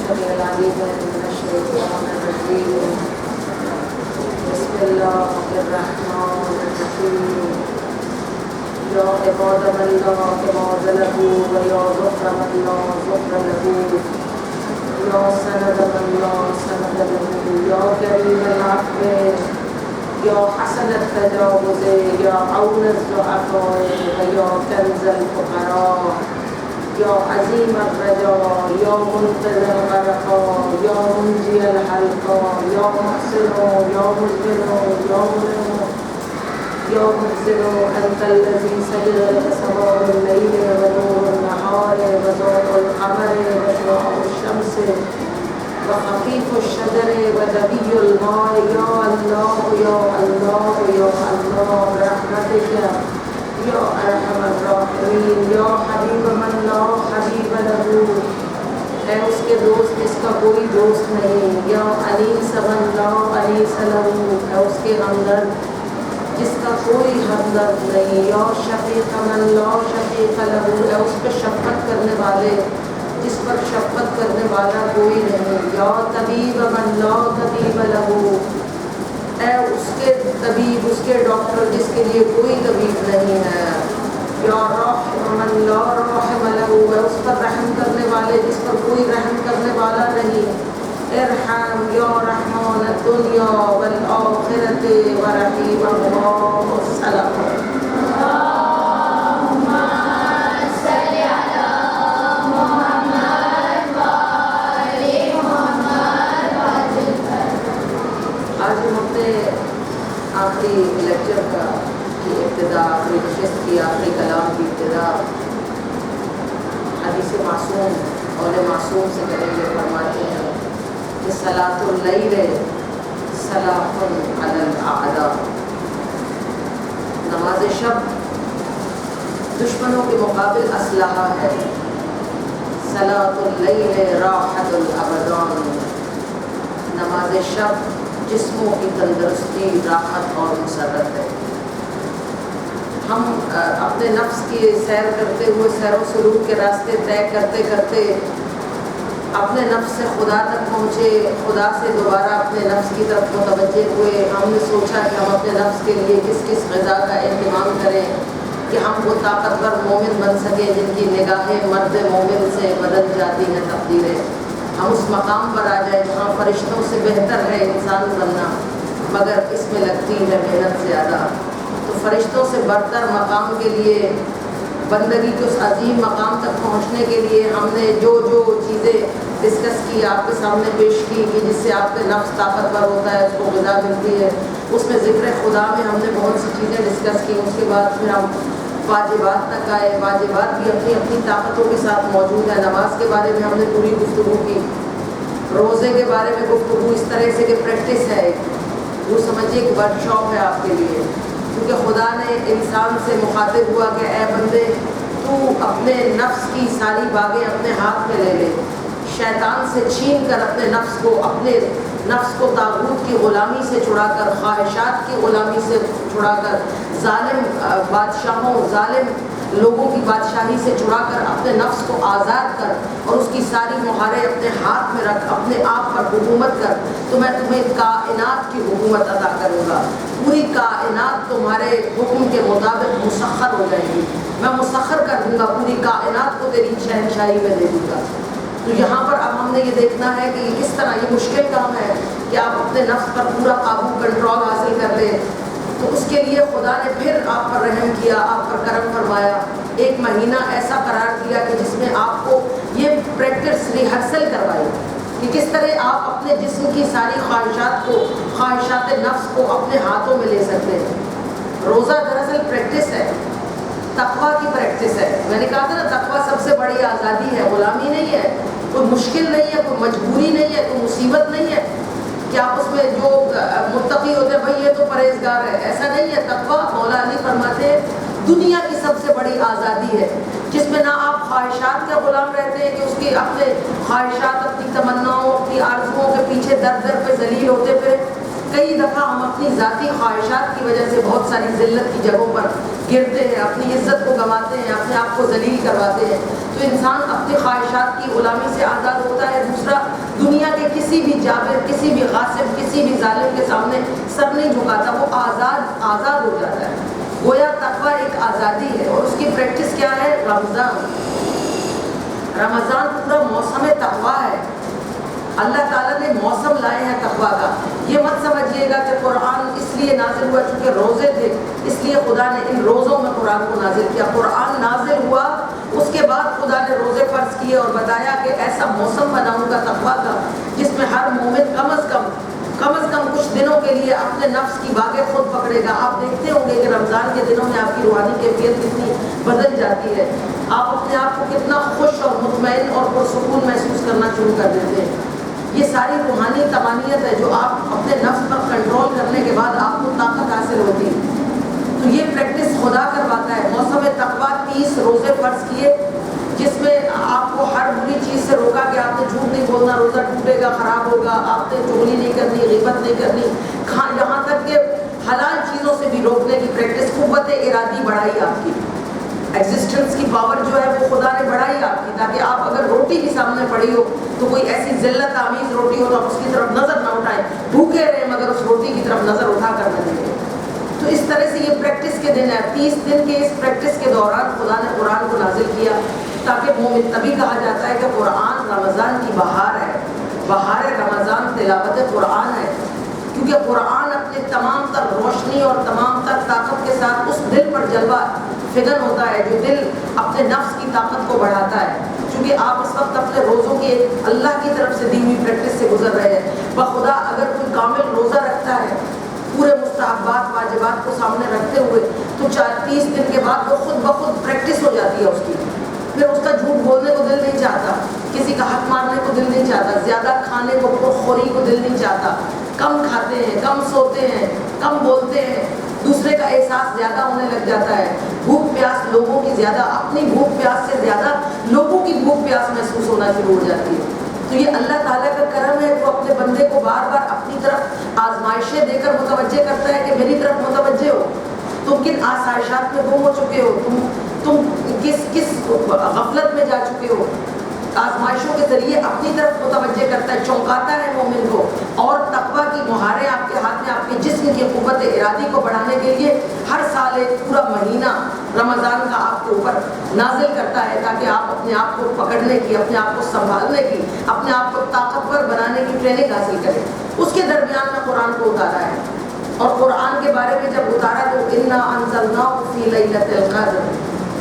السميع العليم من الشيطان الرجيم. بسم الله الرحمن الرحيم. يا عباد من لا عباد له ويا ظهر من لا ظهر له يا سند من لا سند له يا كريم العفو يا حسن التجاوز يا عون الضعفاء ويا كنز الفقراء يا عظيم الرجاء يا منقذ الغرقاء يا منجي الحلقاء يا محسن يا مجبن يا منعم يا محسن أنت الذي سجد لك سماء الليل ونور النهار وضوء القمر وشعاع الشمس وخفيف الشجر ودبي الماء يا الله يا الله يا الله برحمتك یا ارحم الراحمین یا حبیب من لا حبیب له، اے اس کے دوست جس کا کوئی دوست نہیں، یا انیس من لا انیس له، اے اس کے ہمدرد جس کا کوئی ہمدرد نہیں، یا شفیق من لا شفیق له، اے اس پہ شفقت کرنے والے جس پر شفقت کرنے والا کوئی نہیں، یا طبیب من لا طبیب له، اے اس کے طبیب اس کے ڈاکٹر جس کے لیے کوئی طبیب نہیں ہے، یا راحم من لا راحم له، اے اس پر رحم کرنے والے جس پر کوئی رحم کرنے والا نہیں، ارحم یا رحمان الدنیا والآخرة ورحیمهما والسلام. آخری لیکچر کی ابتدا، آخری نشست کی آخری کلام کی ابتدا حدیث معصوم قول معصوم سے کریں گے. فرماتے ہیں کہ صلاۃ اللیل سلاح علی الاعداء، نماز شب دشمنوں کے مقابل اسلحہ ہے. صلاۃ اللیل راحت الابدان، نماز شب جسموں کی تندرستی، راحت اور مسرت ہے. ہم اپنے نفس کی سیر کرتے ہوئے سیر و سلوک کے راستے طے کرتے کرتے اپنے نفس سے خدا تک پہنچے، خدا سے دوبارہ اپنے نفس کی طرف متوجہ ہوئے. ہم نے سوچا کہ ہم اپنے نفس کے لیے کس کس غذا کا اہتمام کریں کہ ہم وہ طاقتور مومن بن سکیں جن کی نگاہیں مرد مومن سے بدل جاتی ہیں تقدیریں. ہم اس مقام پر آ جائیں جہاں فرشتوں سے بہتر ہے انسان بننا، مگر اس میں لگتی ہے محنت زیادہ. تو فرشتوں سے برتر مقام کے لیے، بندگی کے اس عظیم مقام تک پہنچنے کے لیے ہم نے جو جو چیزیں ڈسکس کی، آپ کے سامنے پیش کی کہ جس سے آپ کے نفس طاقتور ہوتا ہے، اس کو غذا ملتی ہے. اس میں ذکر خدا میں ہم نے بہت سی چیزیں ڈسکس کی. اس کے بعد پھر ہم واجبات تک آئے. واجبات بھی اپنی اپنی طاقتوں کے ساتھ موجود ہے. نماز کے بارے میں ہم نے پوری گفتگو کی. روزے کے بارے میں گفتگو اس طرح سے کہ پریکٹس ہے، وہ سمجھیے کہ ورک شاپ ہے آپ کے لیے، کیونکہ خدا نے انسان سے مخاطب ہوا کہ اے بندے تو اپنے نفس کی ساری باغیں اپنے ہاتھ میں لے لے، شیطان سے چھین کر اپنے نفس کو طاغوت کی غلامی سے چھڑا کر، خواہشات کی غلامی سے چھڑا کر، ظالم بادشاہوں، ظالم لوگوں کی بادشاہی سے چھڑا کر اپنے نفس کو آزاد کر اور اس کی ساری مہاریں اپنے ہاتھ میں رکھ، اپنے آپ پر حکومت کر، تو میں تمہیں کائنات کی حکومت عطا کروں گا. پوری کائنات تمہارے حکم کے مطابق مسخر ہو جائے گی. میں مسخر کر دوں گا، پوری کائنات کو تیری شہنشاہی میں دے دوں گا. تو یہاں پر اب ہم نے یہ دیکھنا ہے کہ کس طرح یہ مشکل کام ہے کہ آپ اپنے نفس پر پورا قابو، کنٹرول حاصل کر لیں. تو اس کے لیے خدا نے پھر آپ پر رحم کیا، آپ پر کرم فرمایا. ایک مہینہ ایسا قرار دیا کہ جس میں آپ کو یہ پریکٹس ریہرسل کروائی کہ کس طرح آپ اپنے جسم کی ساری خواہشات نفس کو اپنے ہاتھوں میں لے سکتے ہیں. روزہ دراصل پریکٹس ہے، تقویٰ کی پریکٹس ہے. میں نے کہا تھا نا، تقویٰ سب سے بڑی آزادی ہے، غلامی نہیں ہے، کوئی مشکل نہیں ہے، کوئی مجبوری نہیں ہے، کوئی مصیبت نہیں ہے کہ آپ اس میں جو متقی ہوتے ہیں بھائی یہ تو پرہیزگار ہے، ایسا نہیں ہے. تقویٰ مولا علی فرماتے ہیں دنیا کی سب سے بڑی آزادی ہے، جس میں نہ آپ خواہشات کے غلام رہتے ہیں کہ اس کی اپنے خواہشات، اپنی تمناؤں، اپنی آرزوؤں کے پیچھے در در پہ ذلیل ہوتے پھرے. کئی دفعہ ہم اپنی ذاتی خواہشات کی وجہ سے بہت ساری ذلت کی جگہوں پر گرتے ہیں، اپنی عزت کو گنواتے ہیں، اپنے آپ کو ذلیل کرواتے ہیں. تو انسان اپنی خواہشات کی غلامی سے آزاد ہوتا ہے. دوسرا کسی بھی جابر، کسی بھی غاصب، کسی بھی ظالم کے سامنے سر نہیں جھکاتا، وہ آزاد ہو جاتا ہے۔ گویا تقویٰ ایک آزادی ہے، اور اس کی پریکٹس کیا ہے؟ رمضان پورا موسم تقویٰ ہے۔ اللہ تعالیٰ نے موسم لائے ہیں تقویٰ کا۔ یہ مت سمجھیے گا کہ قرآن اس لیے نازل ہوا چونکہ روزے تھے اس لیے خدا نے ان روزوں میں قرآن کو نازل کیا۔ قرآن نازل ہوا، اس کے بعد خدا نے روزے فرض کیے اور بتایا کہ ایسا موسم بناؤں گا تقویٰ کا جس میں ہر مومن کم از کم کچھ دنوں کے لیے اپنے نفس کی باغیں خود پکڑے گا۔ آپ دیکھتے ہوں گے کہ رمضان کے دنوں میں آپ کی روحانی کیفیت کتنی بدل جاتی ہے، آپ اپنے آپ کو کتنا خوش اور مطمئن اور پرسکون محسوس کرنا شروع کر دیتے ہیں۔ یہ ساری روحانی تمانیت ہے جو آپ اپنے نفس پر کنٹرول کرنے کے بعد آپ کو طاقت حاصل ہوتی ہے۔ تو یہ پریکٹس خدا کرواتا ہے۔ موسم تقویٰ 30 روزے فرض کیے جس میں آپ کو ہر بری چیز سے روکا کہ آپ نے جھوٹ نہیں بولنا، روزہ ٹوٹے گا، خراب ہوگا، آپ نے چغلی نہیں کرنی، غیبت نہیں کرنی، یہاں تک کہ حلال چیزوں سے بھی روکنے کی پریکٹس۔ قوت ارادی بڑھائی آپ کی، ایگزسٹنس کی پاور جو ہے وہ خدا نے بڑھائی آپ کی، تاکہ آپ اگر روٹی بھی سامنے پڑی ہو تو کوئی ایسی ذلت آمیز روٹی ہو تو آپ اس کی طرف نظر نہ اٹھائیں، بھوکے رہیں مگر اس روٹی کی طرف نظر اٹھا کر نہ دیکھیں۔ تو اس طرح سے یہ پریکٹس کے دن ہے۔ 30 دن کے اس پریکٹس کے دوران خدا نے قرآن کو نازل کیا تاکہ مومن، تبھی کہا جاتا ہے کہ قرآن رمضان کی بہار ہے۔ بہار رمضان تلاوت قرآن ہے، کیونکہ قرآن اپنے تمام تر روشنی اور تمام تر طاقت کے ساتھ اس دل پر جلوہ فگن ہوتا ہے جو دل اپنے نفس کی طاقت کو بڑھاتا ہے۔ چونکہ آپ اس وقت اپنے روزوں کی اللہ کی طرف سے دی ہوئی پریکٹس سے گزر رہے ہیں۔ بخدا اگر کوئی کامل روزہ رکھتا ہے پورے مستحبات واجبات کو سامنے رکھتے ہوئے تو 30 دن کے بعد وہ خود بخود پریکٹس ہو جاتی ہے اس کی۔ پھر اس کا جھوٹ بولنے کو دل نہیں چاہتا، کسی کا حق مارنے کو دل نہیں چاہتا، زیادہ کھانے کو، خوری کو دل نہیں چاہتا، کم کھاتے ہیں، کم سوتے ہیں، کم بولتے ہیں، دوسرے کا احساس زیادہ ہونے لگ جاتا ہے، بھوک پیاس لوگوں کی زیادہ، اپنی بھوک پیاس سے زیادہ لوگوں کی بھوک پیاس محسوس ہونا شروع ہو جاتی ہے۔ تو یہ اللہ تعالیٰ کا کرم ہے، وہ اپنے بندے کو بار بار اپنی طرف آزمائشیں دے کر متوجہ کرتا ہے کہ میری طرف متوجہ ہو، تم کن آسائشات میں گم ہو چکے ہو، تم کس غفلت میں جا چکے ہو۔ آزمائشوں کے ذریعے اپنی طرف متوجہ کرتا ہے، چونکاتا ہے مومن کو، اور تقویٰ کی مہاریں آپ کے ہاتھ میں آپ کے جسم کی قوت ارادی کو بڑھانے کے لیے ہر سال ایک پورا مہینہ رمضان کا آپ کے اوپر نازل کرتا ہے تاکہ آپ اپنے آپ کو پکڑنے کی، اپنے آپ کو سنبھالنے کی، اپنے آپ کو طاقتور بنانے کی ٹریننگ حاصل کریں۔ اس کے درمیان میں قرآن کو اتارا ہے، اور قرآن کے بارے میں جب اتارا تو انا انزلناہ فی لیلۃ القدر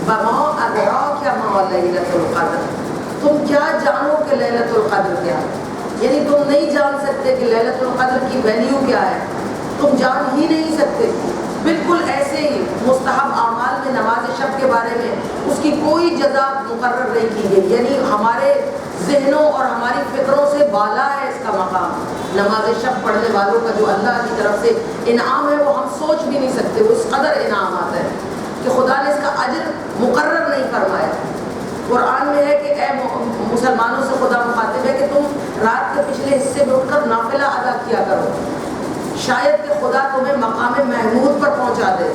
وما ادراک ما لیلۃ القدر، تم کیا جانو کہ لیلۃ القدر کیا ہے؟ یعنی تم نہیں جان سکتے کہ لیلۃ القدر کی ویلیو کیا ہے، تم جان ہی نہیں سکتے۔ بالکل ایسے ہی مستحب اعمال میں نماز شب کے بارے میں اس کی کوئی جزا مقرر نہیں کی گئی، یعنی ہمارے ذہنوں اور ہماری فکروں سے بالا ہے اس کا مقام۔ نماز شب پڑھنے والوں کا جو اللہ کی طرف سے انعام ہے وہ ہم سوچ بھی نہیں سکتے، وہ اس قدر انعامات ہے کہ خدا نے اس کا اجر مقرر نہیں فرمایا۔ قرآن میں ہے کہ اے مسلمانوں سے خدا مخاطب ہے کہ تم رات کے پچھلے حصے میں اٹھ کر نافلہ ادا کیا کرو، شاید کہ خدا تمہیں مقام محمود پر پہنچا دے۔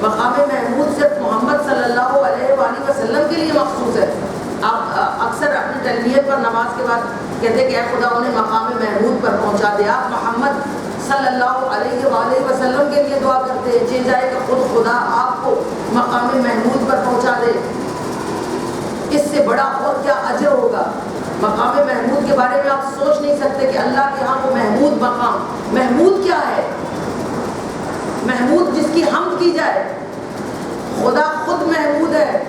مقام محمود صرف محمد صلی اللہ علیہ وآلہ وسلم کے لیے مخصوص ہے۔ آپ اکثر اپنی تلبیت پر نماز کے بعد کہتے کہ اے خدا انہیں مقام محمود پر پہنچا دے۔ آپ محمد صلی اللہ علیہ وآلہ وسلم کے لیے دعا کرتے ہیں، چاہے جائے کہ خود خدا آپ کو مقام محمود پر پہنچا دے، اس سے بڑا اور کیا اجر ہوگا۔ مقام محمود کے بارے میں آپ سوچ نہیں سکتے کہ اللہ کے ہاں وہ محمود مقام۔ محمود کیا ہے؟ محمود جس کی حمد کی جائے، خدا خود محمود ہے،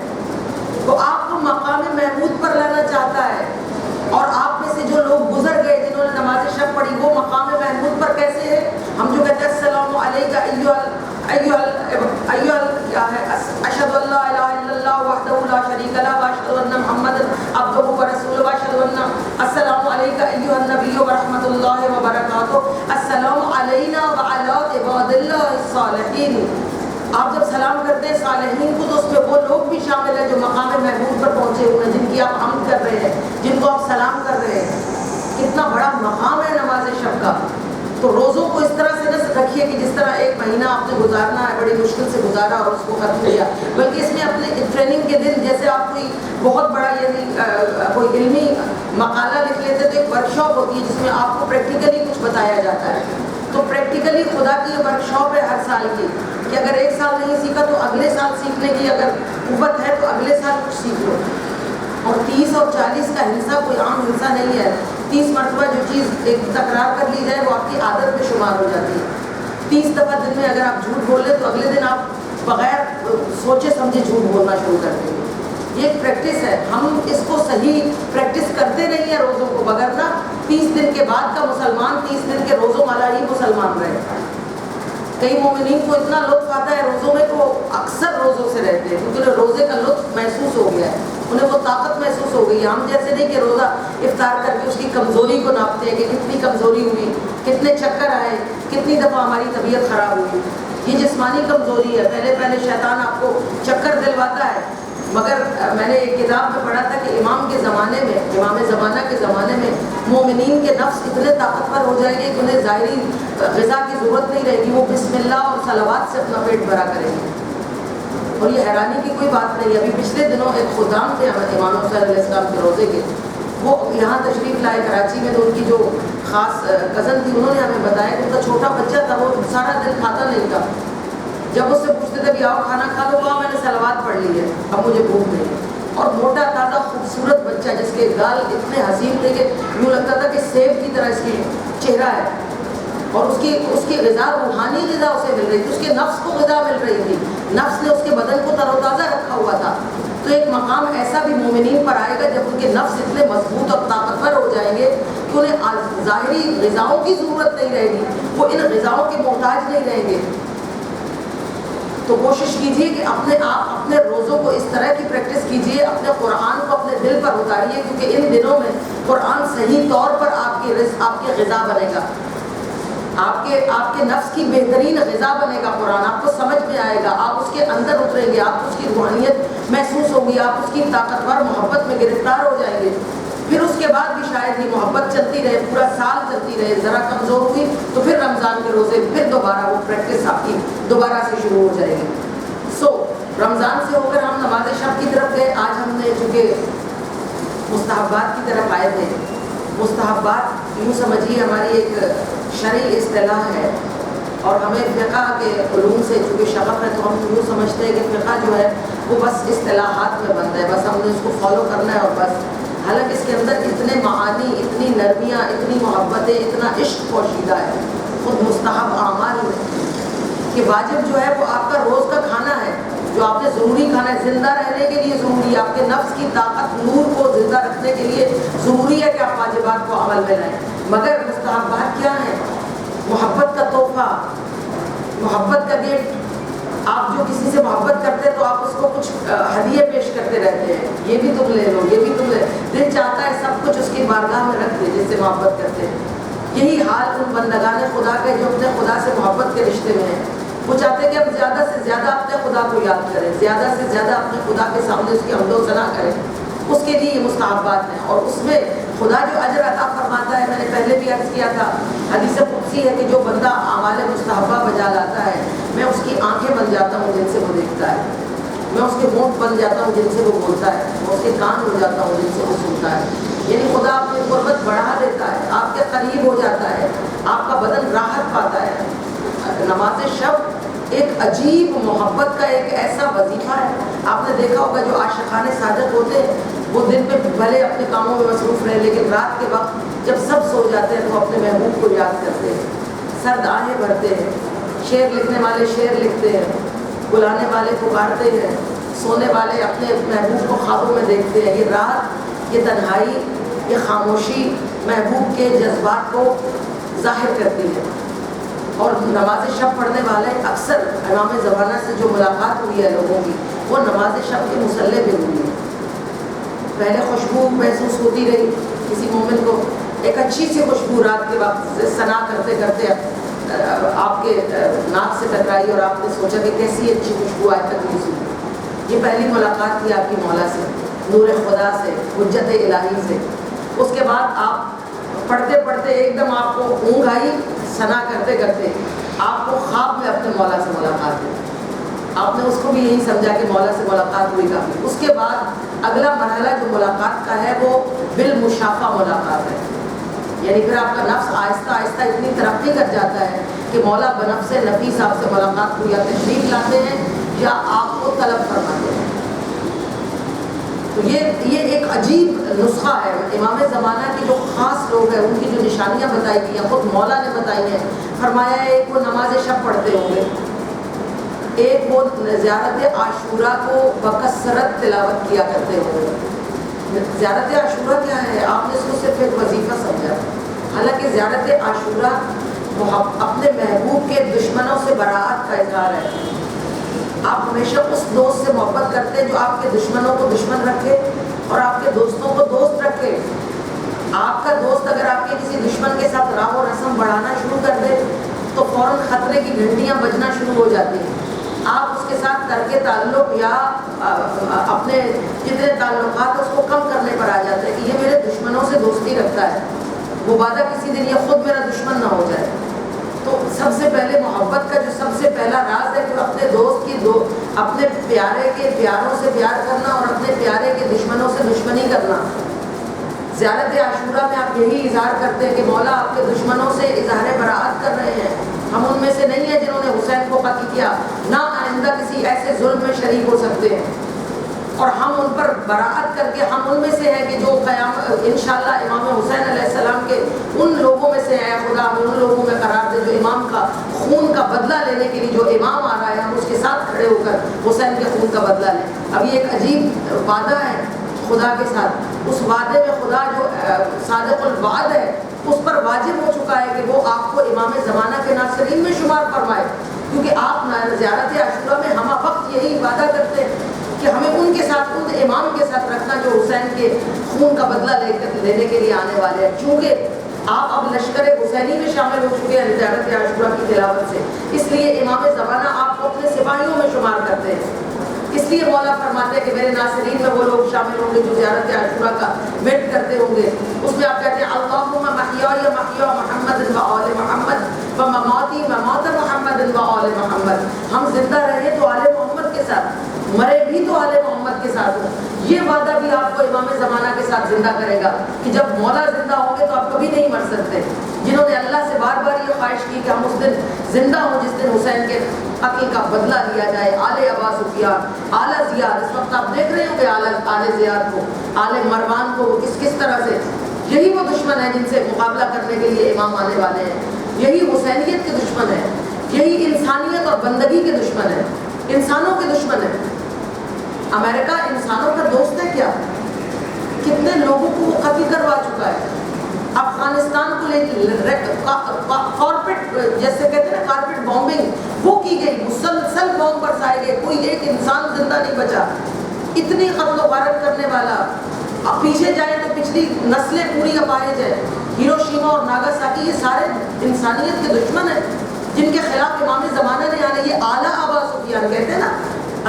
وہ آپ کو مقام محمود پر لانا چاہتا ہے۔ اور آپ میں سے جو لوگ گزر گئے جنہوں نے نماز شب پڑھی وہ مقام محمود پر کیسے ہے؟ ہم جو کہتے ہیں السلام علیکہ کیا ہے، اشہد ان لا الہ الا اللہ وحدہ لا شریک لہ واشہد ان محمدا عبدہ ورسولہ واشہد ان السلام علیکہ ایھا النبی ورحمۃ اللہ وبرکاتہ السلام علینا وعلی عباد اللہ الصالحین۔ آپ جب سلام کرتے ہیں صالحین کو تو اس میں وہ لوگ بھی شامل ہیں جو مقام محمود پر پہنچے ہوئے ہیں، جن کی آپ حمد کر رہے ہیں، جن کو آپ سلام کر رہے ہیں۔ کتنا بڑا مقام ہے نماز شب کا۔ تو روزوں کو اس طرح سے نہ رکھیے کہ جس طرح ایک مہینہ آپ نے گزارنا ہے بڑی مشکل سے گزارا اور اس کو ختم کیا، بلکہ اس میں اپنے ٹریننگ کے دن جیسے آپ کوئی بہت بڑا یعنی کوئی علمی مقالہ لکھ لیتے تو ایک ورک شاپ ہوتی ہوتی ہے جس میں آپ کو پریکٹیکلی کچھ بتایا جاتا ہے. تو پریکٹیکلی خدا کی یہ ورکشاپ ہے ہر سال کی کہ اگر ایک سال نہیں سیکھا تو اگلے سال سیکھنے کی اگر قوت ہے تو اگلے سال کچھ سیکھ لو. اور 30 اور 40 کا ہنسا کوئی عام ہنسا نہیں ہے. 30 مرتبہ جو چیز ایک تکرار کر لی جائے وہ آپ کی عادت میں شمار ہو جاتی ہے. 30 دفعہ دن میں اگر آپ جھوٹ بول لیں تو اگلے دن آپ بغیر سوچے سمجھے جھوٹ بولنا شروع کر دیں گے. یہ ایک پریکٹس ہے. ہم اس کو صحیح پریکٹس کرتے نہیں ہیں روزوں کو، وگرنہ 30 دن کے بعد کا مسلمان 30 دن کے روزوں والا ہی مسلمان رہے. کئی مومنین کو اتنا لطف آتا ہے روزوں میں کہ وہ اکثر روزوں سے رہتے ہیں کیونکہ روزے کا لطف محسوس ہو گیا ہے، انہیں وہ طاقت محسوس ہو گئی ہے. ہم جیسے نہیں کہ روزہ افطار کر کے اس کی کمزوری کو ناپتے ہیں کہ کتنی کمزوری ہوئی، کتنے چکر آئے، کتنی دفعہ ہماری طبیعت خراب ہوئی. یہ جسمانی کمزوری ہے. پہلے شیطان آپ کو چکر دلواتا ہے. مگر میں نے ایک کتاب میں پڑھا تھا کہ امام زمانہ کے زمانے میں مومنین کے نفس اتنے طاقتور ہو جائیں گے کہ انہیں ظاہری غذا کی ضرورت نہیں رہے گی. وہ بسم اللہ اور صلوات سے اپنا پیٹ بھرا کریں گے. اور یہ حیرانی کی کوئی بات نہیں. ابھی پچھلے دنوں ایک خدام تھے امام حسین علیہ السلام کے روزے کے، وہ یہاں تشریف لائے کراچی میں. تو ان کی جو خاص کزن تھی انہوں نے ہمیں بتایا کہ ان کا چھوٹا بچہ تھا، وہ سارا دن کھاتا نہیں تھا. جب اس سے پوچھتے تھے کہ آؤ کھانا کھا لو، کہا میں نے صلوات پڑھ لی ہے، اب مجھے بھوک نہیں ہے. اور موٹا تازہ خوبصورت بچہ جس کے گال اتنے حسین تھے کہ یوں لگتا تھا کہ سیب کی طرح اس کی چہرہ ہے. اور اس کی غذا روحانی غذا اسے مل رہی تھی، اس کے نفس کو غذا مل رہی تھی. نفس نے اس کے بدن کو تر و تازہ رکھا ہوا تھا. تو ایک مقام ایسا بھی مومنین پر آئے گا جب ان کے نفس اتنے مضبوط اور طاقتور ہو جائیں گے کہ انہیں ظاہری غذاؤں کی ضرورت نہیں رہے گی، وہ ان غذاؤں کے محتاج نہیں رہیں گے. تو کوشش کیجیے کہ اپنے روزوں کو اس طرح کی پریکٹس کیجیے، اپنے قرآن کو اپنے دل پر اتاریے، کیونکہ ان دنوں میں قرآن صحیح طور پر آپ کی غذا بنے گا. آپ کے نفس کی بہترین غذا بنے گا قرآن. آپ کو سمجھ میں آئے گا، آپ اس کے اندر اتریں گے، آپ کو اس کی روحانیت محسوس ہوگی، آپ اس کی طاقتور محبت میں گرفتار ہو جائیں گے. پھر اس کے بعد بھی شاید ہی محبت چلتی رہے، پورا سال چلتی رہے. ذرا کمزور ہوئی تو پھر رمضان کے روزے پھر دوبارہ وہ پریکٹس آپ کی دوبارہ سے شروع ہو جائے گی. رمضان سے ہو کر ہم نماز شب کی طرف گئے. آج ہم نے چونکہ مستحبات کی طرف آئے تھے. مستحبات یوں سمجھیے ہماری ایک شرعی اصطلاح ہے، اور ہمیں فقہ کے علوم سے چونکہ شغف ہے تو ہم یوں سمجھتے ہیں کہ فقہ جو ہے وہ بس اصطلاحات میں بنتا ہے، بس ہم نے اس کو فالو کرنا ہے اور بس. حالانکہ اس کے اندر اتنے معانی، اتنی نرمیاں، اتنی محبتیں، اتنا عشق پوشیدہ ہے خود مستحب اعمال میں، کہ واجب جو ہے وہ آپ کا روز کا کھانا ہے جو آپ نے ضروری کھانا ہے. زندہ رہنے کے لیے ضروری ہے، آپ کے نفس کی طاقت نور کو زندہ رکھنے کے لیے ضروری ہے کہ آپ واجبات کو عمل میں لائیں. مگر مستحبات کیا ہیں؟ محبت کا تحفہ، محبت کا گفٹ. آپ جو کسی سے محبت کرتے ہیں تو آپ اس کو کچھ ہدیے پیش کرتے رہتے ہیں، یہ بھی تم لے لو، یہ بھی تم لے. دل چاہتا ہے سب کچھ اس کی بارگاہ میں رکھ دے جس سے محبت کرتے ہیں. یہی حال ان بندگان خدا کے جو اپنے خدا سے محبت کے رشتے میں ہیں. وہ چاہتے ہیں کہ ہم زیادہ سے زیادہ اپنے خدا کو یاد کریں، زیادہ سے زیادہ اپنے خدا کے سامنے اس کی حمد و ثنا کریں. اس کے لیے یہ مستحبات ہیں، اور اس میں خدا جو اجر عطا فرماتا ہے، میں نے پہلے بھی عرض کیا تھا، حدیث قدسی ہے کہ جو بندہ اعمال مستحبہ بجا لاتا ہے میں اس کی آنکھیں بن جاتا ہوں جن سے وہ دیکھتا ہے، میں اس کے ہونٹ بن جاتا ہوں جن سے وہ بولتا ہے، میں اس کے کان ہو جاتا ہوں جن سے وہ سنتا ہے. یعنی خدا اپنی قربت بڑھا دیتا ہے، آپ کے قریب ہو جاتا ہے، آپ کا بدن راحت پاتا ہے. نماز شب ایک عجیب محبت کا ایک ایسا وظیفہ ہے. آپ نے دیکھا ہوگا جو عاشقان صادق ہوتے ہیں وہ دن میں بھلے اپنے کاموں میں مصروف رہے، لیکن رات کے وقت جب سب سو جاتے ہیں تو اپنے محبوب کو یاد کرتے ہیں، سرد آہیں بھرتے ہیں. شعر لکھنے والے شعر لکھتے ہیں، بلانے والے پکارتے ہیں، سونے والے اپنے محبوب کو خوابوں میں دیکھتے ہیں. یہ رات، یہ تنہائی، یہ خاموشی محبوب کے جذبات کو ظاہر کرتی ہے. اور نماز شب پڑھنے والے اکثر امام زمانہ سے جو ملاقات ہوئی ہے لوگوں کی وہ نماز شب کے مصلی پہ ہوئی ہے. پہلے خوشبو محسوس ہوتی رہی کسی مومن کو، ایک اچھی سی خوشبو رات کے وقت ثنا کرتے کرتے آپ کے ناک سے ٹکرائی اور آپ نے سوچا کہ کیسی اچھی خوشبو آج تک نہیں سنی. یہ پہلی ملاقات تھی آپ کی مولا سے، نور خدا سے، حجت الہی سے. اس کے بعد آپ پڑھتے پڑھتے ایک دم آپ کو اونگ آئی، ثنا کرتے کرتے آپ کو خواب میں اپنے مولا سے ملاقات ہوئی. آپ نے اس کو بھی یہی سمجھا کہ مولا سے ملاقات ہوئی کافی. اس کے بعد اگلا مرحلہ جو ملاقات کا ہے وہ بالمشافہ ملاقات ہے. یعنی پھر آپ کا نفس آہستہ آہستہ اتنی ترقی کر جاتا ہے کہ مولا بنفس نفیس آپ سے ملاقات کو یا تشریف لاتے ہیں یا آپ کو طلب فرماتے ہیں. تو یہ ایک عجیب نسخہ ہے. امام زمانہ کی جو خاص لوگ ہیں ان کی جو نشانیاں بتائی گئی ہیں خود مولا نے بتائی ہیں. فرمایا ہے ایک وہ نماز شب پڑھتے ہوں گے, ایک وہ زیارت عاشورہ کو بکثرت تلاوت کیا کرتے ہوں گے. زیارت عاشورہ کیا ہے؟ آپ نے اس کو صرف ایک وظیفہ سمجھا, حالانکہ زیارت عاشورہ اپنے محبوب کے دشمنوں سے براعت کا اظہار ہے. آپ ہمیشہ اس دوست سے محبت کرتے ہیں جو آپ کے دشمنوں کو دشمن رکھے اور آپ کے دوستوں کو دوست رکھے. آپ کا دوست اگر آپ کے کسی دشمن کے ساتھ راہ و رسم بڑھانا شروع کر دے تو فوراً خطرے کی گھنٹیاں بجنا شروع ہو جاتی ہیں. آپ اس کے ساتھ ترک تعلق یا اپنے جتنے تعلقات اس کو کم کرنے پر آ جاتے ہیں کہ یہ میرے دشمنوں سے دوستی رکھتا ہے, وہ وعدہ کسی دن یہ خود میرا دشمن نہ ہو جائے. تو سب سے پہلے محبت کا جو سب سے پہلا راز ہے کہ اپنے دوست کی اپنے پیارے کے پیاروں سے پیار کرنا اور اپنے پیارے کے دشمنوں سے دشمنی کرنا. زیارت عاشورہ میں آپ یہی اظہار کرتے ہیں کہ مولا آپ کے دشمنوں سے اظہار براعت کر رہے ہیں. ہم ان میں سے نہیں ہیں جنہوں نے حسین کو قتل کیا, نہ آئندہ کسی ایسے ظلم میں شریک ہو سکتے ہیں, اور ہم ان پر براعت کر کے ہم ان میں سے ہیں کہ جو قیامت انشاءاللہ امام حسین علیہ السلام کے ان لوگوں میں سے ہیں. خدا ہمیں ان لوگوں میں قرار دے جو امام کا خون کا بدلہ لینے کے لیے جو امام آ رہا ہے ہم اس کے ساتھ کھڑے ہو کر حسین کے خون کا بدلہ لیں. اب یہ ایک عجیب وعدہ ہے خدا کے ساتھ. اس وعدے میں خدا جو صادق الوعد ہے اس پر واجب ہو چکا ہے کہ وہ آپ کو امام زمانہ کے ناصرین میں شمار فرمائے, کیونکہ آپ زیارت عاشورہ میں ہم وقت یہی وعدہ کرتے ہیں کہ ہمیں ان کے ساتھ ان امام کے ساتھ رکھنا جو حسین کے خون کا بدلہ لینے کے لیے آنے والے ہیں. چونکہ آپ اب لشکر حسینی میں شامل ہو چکے ہیں زیارت عاشورہ کی تلاوت سے, اس لیے امام زمانہ آپ کو اپنے سپاہیوں میں شمار کرتے ہیں. اس لیے مولا فرماتے ہیں کہ میرے ناصرین میں وہ لوگ شامل ہوں گے جو زیارت عاشورہ کا ویٹ کرتے ہوں گے. اس میں آپ کہتے ہیں اللہم محیای محیا محمد و آل محمد و مماتی ممات محمد و آل محمد. ہم زندہ رہے تو آل محمد کے ساتھ, مرے بھی تو آل محمد کے ساتھ ہوں. یہ وعدہ بھی آپ کو امام زمانہ کے ساتھ زندہ کرے گا کہ جب مولا زندہ ہوں گے تو آپ کبھی نہیں مر سکتے. جنہوں نے اللہ سے بار بار یہ خواہش کی کہ ہم اس دن زندہ ہوں جس دن حسین کے قتل کا بدلہ لیا جائے. آل ابا سفیان, آل زیاد, اس وقت آپ دیکھ رہے ہوں کہ آل زیاد کو, آل مروان کو کس طرح سے, یہی وہ دشمن ہیں جن سے مقابلہ کرنے کے لیے امام آنے والے ہیں. یہی حسینیت کے دشمن ہیں, یہی انسانیت اور بندگی کے دشمن ہیں, انسانوں کے دشمن ہیں. امریکہ انسانوں کا دوست ہے کیا؟ کتنے لوگوں کو وہ قتل کروا چکا ہے. افغانستان کو لے کارپیٹ جیسے کہتے ہیں نا کارپیٹ بامبنگ وہ کی گئی, مسلسل بام برسائے گئے, کوئی ایک انسان زندہ نہیں بچا. اتنی قتل و غارت کرنے والا. اب پیچھے جائیں تو پچھلی نسلیں پوری اپاہج ہیں. ہیروشیما اور ناگاساکی یہ سارے انسانیت کے دشمن ہیں جن کے خلاف امام زمانہ نے آنے. یہ اعلیٰ ابا سفیان کہتے ہیں نا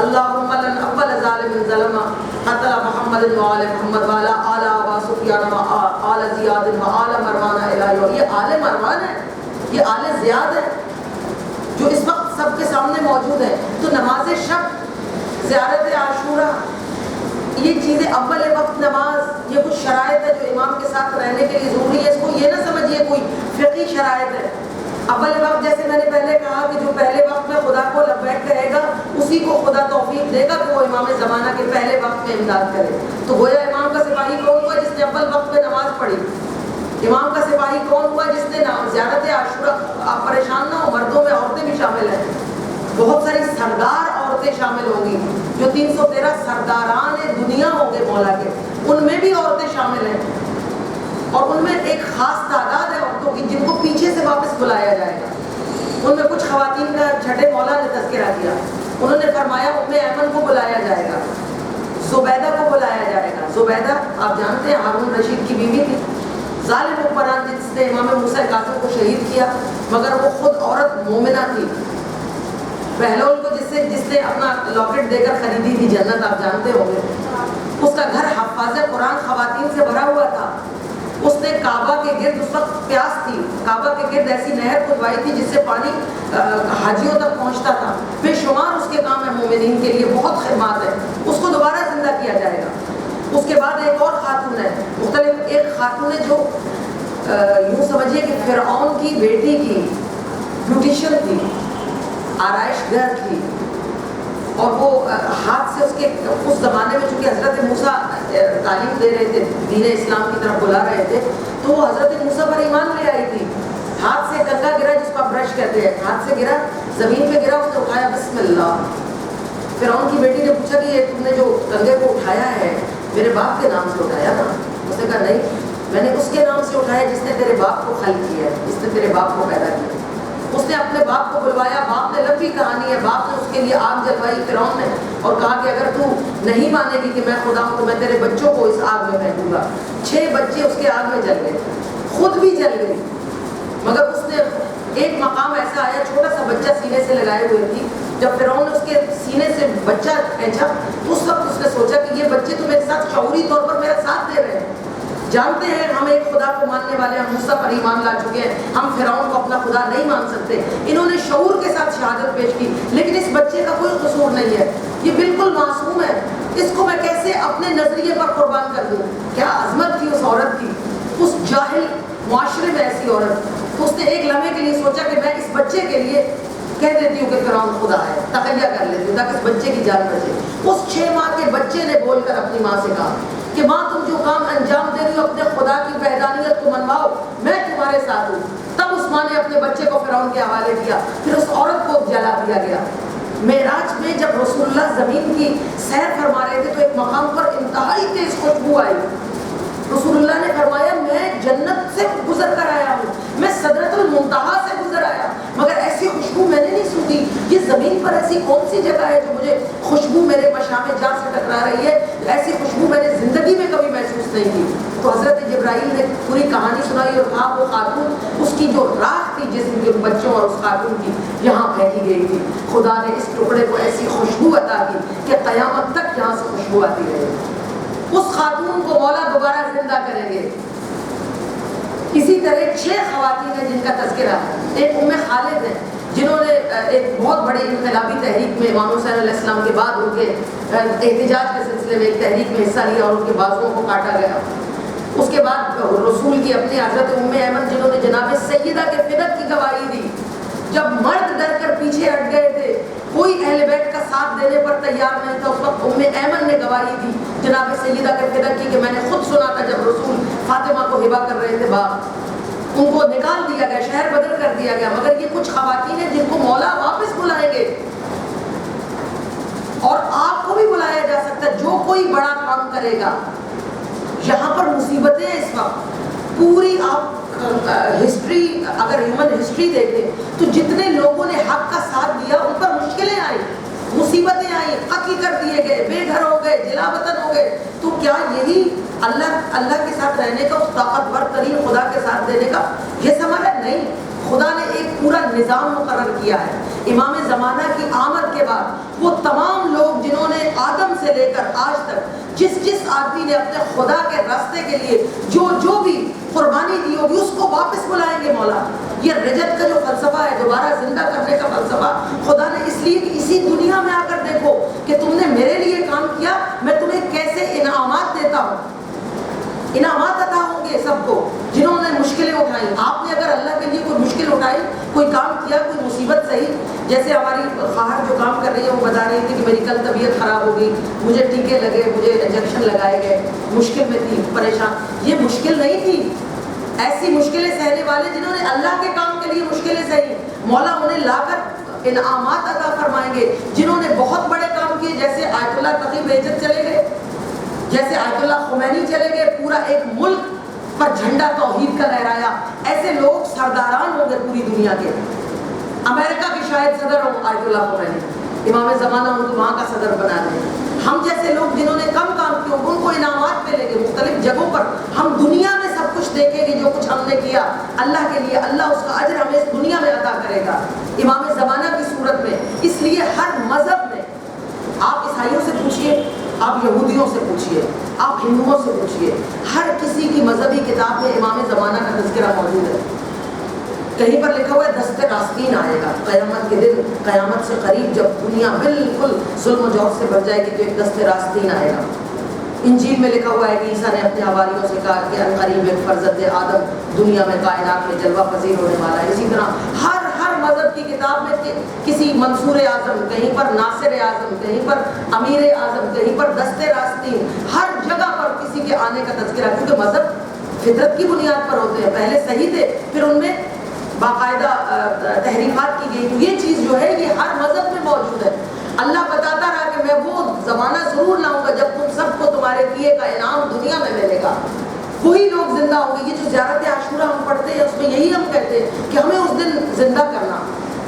اللہم لن اول ظالم ظلم قتل محمد و آل محمد والا آل ابا سفیان و آل زیاد و آل مروان الہی. یہ آل مروان ہے, یہ آل زیاد ہے جو اس وقت سب کے سامنے موجود ہیں. تو نماز شب, زیارت عاشورہ, یہ چیزیں اول وقت نماز, یہ کچھ شرائط ہے جو امام کے ساتھ رہنے کے لیے ضروری ہے. اس کو یہ نہ سمجھیے کوئی فقہی شرائط ہے. اول وقت جیسے میں نے پہلے کہا کہ جو پہلے وقت میں خدا کو لبیک کہے گا اسی کو خدا توفیق دے گا کہ وہ امام زمانہ کے پہلے وقت میں امداد کرے. تو گویا امام کا سپاہی کون ہوا جس نے اول وقت میں نماز پڑھی؟ امام کا سپاہی کون ہوا جس نے زیارت عاشورہ؟ آپ پریشان نہ ہو, مردوں میں عورتیں بھی شامل ہیں, بہت ساری سردار عورتیں شامل ہوں گی جو 313 سرداران دنیا ہوں گے مولا کے, ان میں بھی عورتیں شامل ہیں. اور ان میں ایک خاص تعداد ہے عورتوں کی جن کو پیچھے سے واپس بلایا جائے گا. ان میں کچھ خواتین کا چھٹے مولا نے تذکرہ کیا. انہوں نے فرمایا ام ایمن کو بلایا جائے گا, زبیدہ کو بلایا جائے گا. زبیدہ آپ جانتے ہیں ہارون رشید کی بیوی تھی, ظالم حکمران جس نے امام موسیٰ کاظم کو شہید کیا, مگر وہ خود عورت مومنہ تھی. بہلول کو جس نے اپنا لاکٹ دے کر خریدی تھی جنت, آپ جانتے ہوں گے, اس کا گھر حفاظ قرآن خواتین سے بھرا ہوا تھا. اس نے کعبہ کے گرد, اس وقت پیاس تھی, کعبہ کے گرد ایسی نہر کھدوائی تھی جس سے پانی حاجیوں تک پہنچتا تھا. بے شمار اس کے کام ہے مومنین کے لیے, بہت خدمات ہے. اس کو دوبارہ زندہ کیا جائے گا. اس کے بعد ایک اور خاتون ہے, مختلف ایک خاتون ہے جو یوں سمجھیے کہ فرعون کی بیٹی کی بیوٹیشین تھی، آرائش گر تھی، اور وہ ہاتھ سے اس کے اس زمانے میں چونکہ حضرت موسیٰ تعلیم دے رہے تھے، دین اسلام کی طرف بلا رہے تھے، تو وہ حضرت موسیٰ پر ایمان لے آئی تھی. ہاتھ سے کنگا گرا جس کو آپ برش کہتے ہیں، ہاتھ سے گرا، زمین پہ گرا، اس نے اٹھایا، بسم اللہ. فرعون کی بیٹی نے پوچھا کہ یہ تم نے جو کنگے کو اٹھایا ہے میرے باپ کے نام سے اٹھایا نا؟ اس نے کہا نہیں، میں نے اس کے نام سے اٹھایا جس نے تیرے باپ کو خلق کیا ہے، جس نے تیرے باپ کو پیدا کیا. اس نے اپنے باپ کو بلوایا، باپ نے لمبی کہانی ہے، باپ نے اس کے لیے آگ جلوائی فرعون نے، اور کہا کہ اگر تو نہیں مانے گی کہ میں خدا ہوں تو میں تیرے بچوں کو اس آگ میں پھینکوں گا. 6 بچے اس کے آگ میں جل گئے، خود بھی جل گئی، مگر اس نے ایک مقام ایسا آیا، چھوٹا سا بچہ سینے سے لگائے ہوئے تھی، جب فرعون نے اس کے سینے سے بچہ کھینچا تو اس وقت اس نے سوچا کہ یہ بچے تو میرے ساتھ شعوری طور پر میرا ساتھ دے رہے ہیں، جانتے ہیں ہم ایک خدا کو ماننے والے، ہم موسیٰ پر ایمان لا چکے ہیں، ہم فرعون کو اپنا خدا نہیں مان سکتے. انہوں نے شعور کے ساتھ شہادت پیش کی، لیکن اس بچے کا کوئی قصور نہیں ہے، یہ بالکل معصوم ہے، اس کو میں کیسے اپنے نظریے پر قربان کر دوں. کیا عظمت تھی اس عورت کی، اس جاہل معاشرے میں ایسی عورت. تو اس نے ایک لمحے کے لیے سوچا کہ میں اس بچے کے لیے کہہ دیتی ہوں کہ فرعون خدا ہے، تقیہ کر لیتی ہوں تاکہ اس بچے کی جان بچے. اس 6 ماہ کے بچے نے بول کر اپنی ماں سے کہا کہ ماں تم جو کام انجام دے رہی ہو اپنے خدا کی وحدانیت کو منواؤ، میں تمہارے ساتھ ہوں. تب اس ماں نے اپنے بچے کو فرعون کے حوالے کیا، پھر اس عورت کو جلا دیا گیا. معراج میں جب رسول اللہ زمین کی سیر فرما رہے تھے تو ایک مقام پر انتہائی تیز خوشبو آئی. رسول اللہ نے فرمایا میں جنت سے گزر کر آیا ہوں، میں سدرۃ المنتہا سے گزر آیا، مگر ایسی خوشبو میں نے نہیں سنی. یہ زمین پر ایسی کون سی جگہ ہے جو مجھے خوشبو میرے مشام جان سے ٹکرا رہی ہے؟ ایسی خوشبو میں نے زندگی میں کبھی محسوس نہیں کی. تو حضرت جبرائیل نے پوری کہانی سنائی اور کہا وہ خاتون اس کی جو راکھ تھی جسم کے بچوں اور اس خاتون کی یہاں پھینکی گئی تھی، خدا نے اس ٹکڑے کو ایسی خوشبو عطا کی کہ قیامت تک یہاں سے خوشبو آتی رہے. اس خاتون کو مولا دوبارہ زندہ کریں گے. اسی طرح 6 خواتین ہیں جن کا تذکرہ ہے. ایک ام خالد ہے جنہوں نے ایک بہت بڑی انقلابی تحریک میں امام حسین علیہ السلام کے بعد ان کے احتجاج کے سلسلے میں ایک تحریک میں حصہ لیا اور ان کے بازوؤں کو کاٹا گیا. اس کے بعد رسول کی اپنی حضرت ام ایمن جنہوں نے جناب سیدہ کے فدق کی گواہی دی. جب مرد ڈر کر پیچھے ہٹ گئے تھے، کوئی اہل بیت کا ساتھ دینے پر تیار نہیں تھا، اس وقت ام ایمن نے گواہی دی جناب سیدہ کے فدق کی کہ میں نے خود سنا تھا جب رسول فاطمہ کو ہبہ کر رہے تھے باغ، ان کو نکال دیا گیا، شہر بدر کر دیا گیا. مگر یہ کچھ خواتین ہیں جن کو مولا واپس بلائیں گے اور آپ کو بھی بلایا جا سکتا ہے. جو کوئی بڑا کام کرے گا، یہاں پر مصیبتیں ہیں اس وقت پوری. آپ ہسٹری اگر ہیومن ہسٹری دیکھیں تو جتنے لوگوں نے حق کا ساتھ دیا ان پر مشکلیں آئی، مصیبتیں آئی، قتل کر دیے گئے، بے گھر ہو گئے، جلا وطن ہو گئے. تو کیا یہی اللہ کے ساتھ رہنے کا، اس طاقتور ترین خدا کے ساتھ دینے کا یہ ثمر ہے؟ نہیں. خدا نے ایک پورا نظام مقرر کیا ہے. امام زمانہ کی آمد کے بعد وہ تمام لوگ جنہوں نے آدم سے لے کر آج تک جس آدمی نے اپنے خدا کے راستے کے لیے جو بھی قربانی دی ہوگی اس کو واپس بلائیں گے مولا. یہ رجت کا جو فلسفہ ہے، دوبارہ زندہ کرنے کا فلسفہ، خدا نے اس لیے کہ اسی دنیا میں آ کر دیکھو کہ تم نے میرے لیے کام کیا، میں تمہیں کیسے انعامات دیتا ہوں. انعامات عطا ہوں گے سب کو جنہوں نے مشکلیں اٹھائیں. آپ نے اگر اللہ کے لیے کوئی مشکل اٹھائی، کوئی کام کیا، کوئی مصیبت صحیح، جیسے ہماری خواہر جو کام کر رہی ہے وہ بتا رہی تھی کہ میری کل طبیعت خراب ہو گئی، مجھے ٹیکے لگے، مجھے انجیکشن لگائے گئے، مشکل میں تھی، پریشان. یہ مشکل نہیں تھی. ایسی مشکلیں سہنے والے جنہوں نے اللہ کے کام کے لیے مشکلیں سہی، مولا انہیں لا کر انعامات عطا فرمائیں گے. جنہوں نے بہت بڑے کام کیے، جیسے آیت اللہ تقی بہجت چلے گئے، جیسے آیت اللہ خمینی چلے گئے، پورا ایک ملک پر جھنڈا توحید کا لہرایا. ایسے لوگ سرداران ہوں گے پوری دنیا کے. امریکہ کے شاید صدر ہوں آیت اللہ خمینی، امام زمانہ ان کو وہاں کا صدر بنا دیں. ہم جیسے لوگ جنہوں نے کم کام کیا ان کو انعامات ملیں گے مختلف جگہوں پر. ہم دنیا میں سب کچھ دیکھیں گے جو کچھ ہم نے کیا اللہ کے لیے، اللہ اس کا اجر ہمیں اس دنیا میں عطا کرے گا امام زمانہ کی صورت میں. اس لیے ہر مذہب میں، آپ عیسائیوں سے پوچھیے، آپ یہودیوں سے پوچھیے، آپ ہندوؤں سے پوچھیے، ہر کسی کی مذہبی کتاب میں امام زمانہ کا تذکرہ موجود ہے. کہیں پر لکھا ہوا ہے دست راستین آئے گا قیامت کے دن، قیامت سے قریب جب دنیا بالکل ظلم و جور سے بھر جائے گی تو ایک دست راستین آئے گا. انجیل میں لکھا ہوا ہے کہ عیسیٰ نے اپنے حواریوں سے کہا کہ عنقریب ایک فرزند آدم دنیا میں کائنات میں جلوہ پذیر ہونے والا ہے. اسی طرح ہر مذہب کی کتاب میں کسی منصور اعظم، کہیں پر ناصر اعظم، کہیں پر امیر اعظم، کہیں پر دست راستین، ہر جگہ پر کسی کے آنے کا تذکرہ، کیونکہ مذہب فطرت کی بنیاد پر ہوتے ہیں. پہلے صحیح تھے، پھر ان میں باقاعدہ تحریفات کی گئی. تو یہ چیز جو ہے یہ ہر مذہب میں موجود ہے. اللہ بتاتا رہا کہ میں وہ زمانہ ضرور لاؤں گا جب تم سب کو تمہارے کیے کا انعام دنیا میں ملے گا. وہی لوگ زندہ ہوں گے. یہ جو زیارت عاشورہ ہم پڑھتے ہیں اس میں یہی ہم کہتے ہیں کہ ہمیں اس دن زندہ کرنا.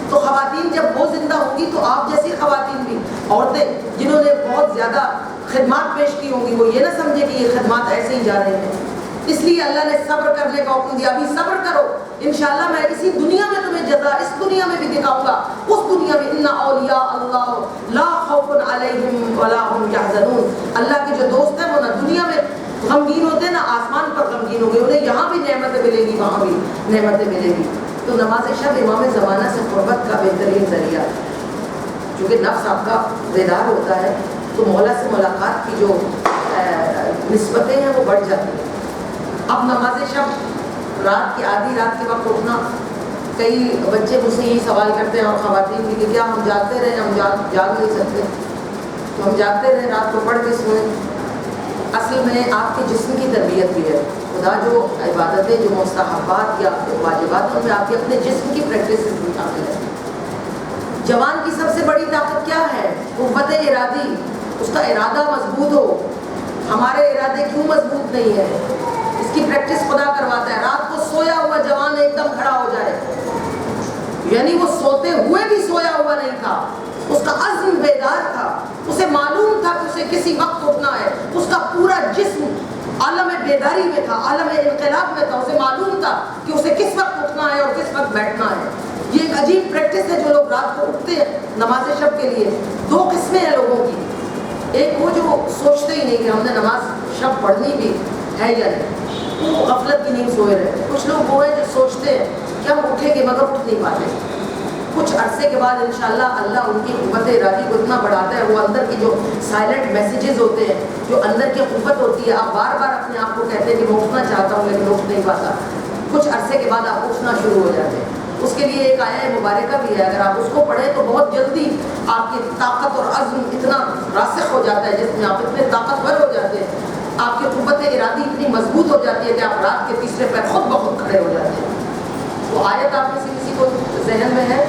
تو خواتین جب وہ زندہ ہوں گی تو آپ جیسی خواتین بھی، عورتیں جنہوں نے بہت زیادہ خدمات پیش کی ہوں گی، وہ یہ نہ سمجھے کہ یہ خدمات ایسے ہی جا رہے ہیں. اس لیے اللہ نے صبر کرنے کا حکم دیا. ابھی صبر کرو، انشاءاللہ میں اسی دنیا میں تمہیں جزا اس دنیا میں بھی دکھاؤں گا. اس دنیا میں ان اولیاء اللہ لا خوف علیہم ولا هم یحزنون. اللہ کے جو دوست ہیں وہ نہ دنیا میں غمگین ہوتے ہیں نہ آسمان پر غمگین ہو گئے. انہیں یہاں بھی نعمتیں ملے گی، وہاں بھی نعمتیں ملے گی. تو نماز شب امام زمانہ سے قربت کا بہترین ذریعہ ہے. چونکہ نفس آپ کا بیدار ہوتا ہے تو مولا سے ملاقات کی جو نسبتیں ہیں وہ بڑھ جاتی ہیں. اب نماز شب رات کی آدھی رات کے وقت اٹھنا، کئی بچے مجھ سے یہی سوال کرتے ہیں اور خواتین بھی کہ کیا ہم جاگتے رہیں؟ ہم جاگ نہیں سکتے. تو ہم جاگتے رہیں، رات کو پڑھ کے سوئیں. اصل میں آپ کے جسم کی تربیت بھی ہے. خدا جو عبادتیں، جو مستحبات یا واجبات ہیں، ان میں آپ کے اپنے جسم کی پریکٹس بھی شامل ہے. جوان کی سب سے بڑی طاقت کیا ہے؟ قوت ارادی. اس کا ارادہ مضبوط ہو. ہمارے ارادے کیوں مضبوط نہیں ہے؟ اس کی پریکٹس خدا کرواتا ہے. رات کو سویا ہوا جوان ایک دم کھڑا ہو جائے، یعنی وہ سوتے ہوئے بھی سویا ہوا نہیں تھا، اس کا عزم بیدار تھا. اسے معلوم تھا کہ اسے کسی وقت اٹھنا ہے. اس کا پورا جسم عالم بیداری میں تھا، عالم انقلاب میں تھا. اسے معلوم تھا کہ اسے کس وقت اٹھنا ہے اور کس وقت بیٹھنا ہے. یہ ایک عجیب پریکٹس ہے. جو لوگ رات کو اٹھتے ہیں نماز شب کے لیے، دو قسمیں ہیں لوگوں کی. ایک وہ جو سوچتے ہی نہیں کہ ہم نے نماز شب پڑھنی بھی ہے یا نہیں، وہ غفلت کی نیند سوئے رہے. کچھ لوگ وہ ہیں جو سوچتے ہیں کہ ہم اٹھیں گے مگر اٹھ نہیں پاتے. کچھ عرصے کے بعد انشاءاللہ اللہ ان کی قوت ارادی کو اتنا بڑھاتا ہے. وہ اندر کی جو سائلنٹ میسیجز ہوتے ہیں، جو اندر کی قوت ہوتی ہے، آپ بار بار اپنے آپ کو کہتے ہیں کہ میں اٹھنا چاہتا ہوں لیکن اٹھ نہیں پاتا. کچھ عرصے کے بعد آپ اٹھنا شروع ہو جاتے ہیں. اس کے لیے ایک آیہ مبارکہ بھی ہے. اگر آپ اس کو پڑھیں تو بہت جلدی آپ کی طاقت اور عزم اتنا راسخ ہو جاتا ہے، جس میں آپ اتنے طاقتور ہو جاتے ہیں، آپ کی قوت ارادی اتنی مضبوط ہو جاتی ہے کہ آپ رات کے تیسرے پیر خود بخود کھڑے ہو جاتے ہیں. وہ آیت آپ میں سے کسی کو ذہن میں ہے؟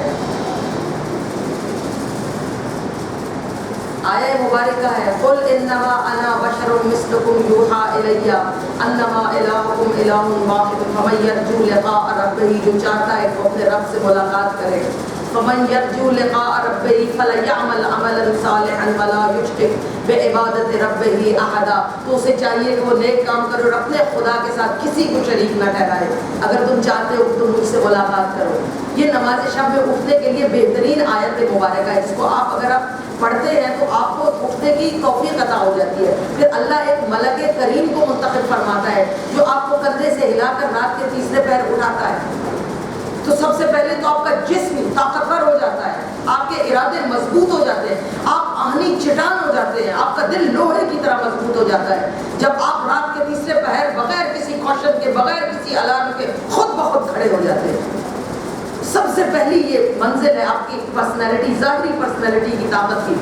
آیہ مبارکہ ہے قل انما انا بشر مثلکم یوحی الی انما الہکم الہ واحد فمن یرجو لقاء ربہ. جو چاہتا ہے کہ اپنے رب سے ملاقات کرے، فمن یرجو لقاء ربہ فلیعمل عملا صالحا ولا یشرک بعبادت ربہ احدا. تو اسے چاہیے کہ وہ نیک کام کرے اور اپنے خدا کے ساتھ کسی کو شریک نہ ٹھہرائے. اگر تم چاہتے ہو کہ تم مجھ سے ملاقات کرو. یہ نماز شب میں اٹھنے کے لیے بہترین آیت مبارکہ ہے، جس کو اگر آپ پڑھتے ہیں تو آپ کو اٹھنے کی توفیق عطا ہو جاتی ہے. پھر اللہ ایک ملک کریم کو منتخب فرماتا ہے جو آپ کو کندھے سے ہلا کر رات کے تیسرے پیر اٹھاتا ہے. تو سب سے پہلے تو آپ کا جسم طاقتور ہو جاتا ہے، آپ کے ارادے مضبوط ہو جاتے ہیں، آپ آہنی چٹان ہو جاتے ہیں، آپ کا دل لوہے کی طرح مضبوط ہو جاتا ہے جب آپ رات کے تیسرے پہر بغیر کسی کوشن کے، بغیر کسی الارم کے خود بخود کھڑے ہو جاتے ہیں. سب سے پہلی یہ منزل ہے آپ کی پرسنالٹی، ظاہری پرسنالٹی کی طاقت کی.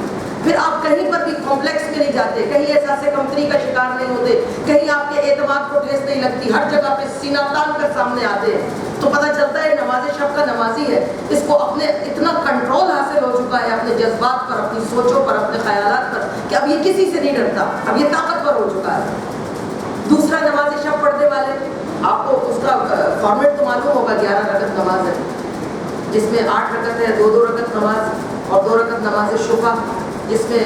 پھر آپ کہیں پر بھی کمپلیکس میں نہیں جاتے، کہیں احساس کمتری کا شکار نہیں ہوتے، کہیں آپ کے اعتماد کو ٹھیس نہیں لگتی، ہر جگہ پہ سینہ تان کر سامنے آتے ہیں. تو پتہ چلتا ہے نماز شب کا نمازی ہے، اس کو اپنے اتنا کنٹرول حاصل ہو چکا ہے اپنے جذبات پر، اپنی سوچوں پر، اپنے خیالات پر، کہ اب یہ کسی سے نہیں ڈرتا، اب یہ طاقتور ہو چکا ہے. دوسرا نماز شب پڑھنے والے، آپ کو اس کا فارمیٹ تو معلوم ہوگا. 11 رکعت نماز ہے جس میں 8 رکعت ہے، 2 رکعت نماز اور 2 رکعت نماز شفا جس میں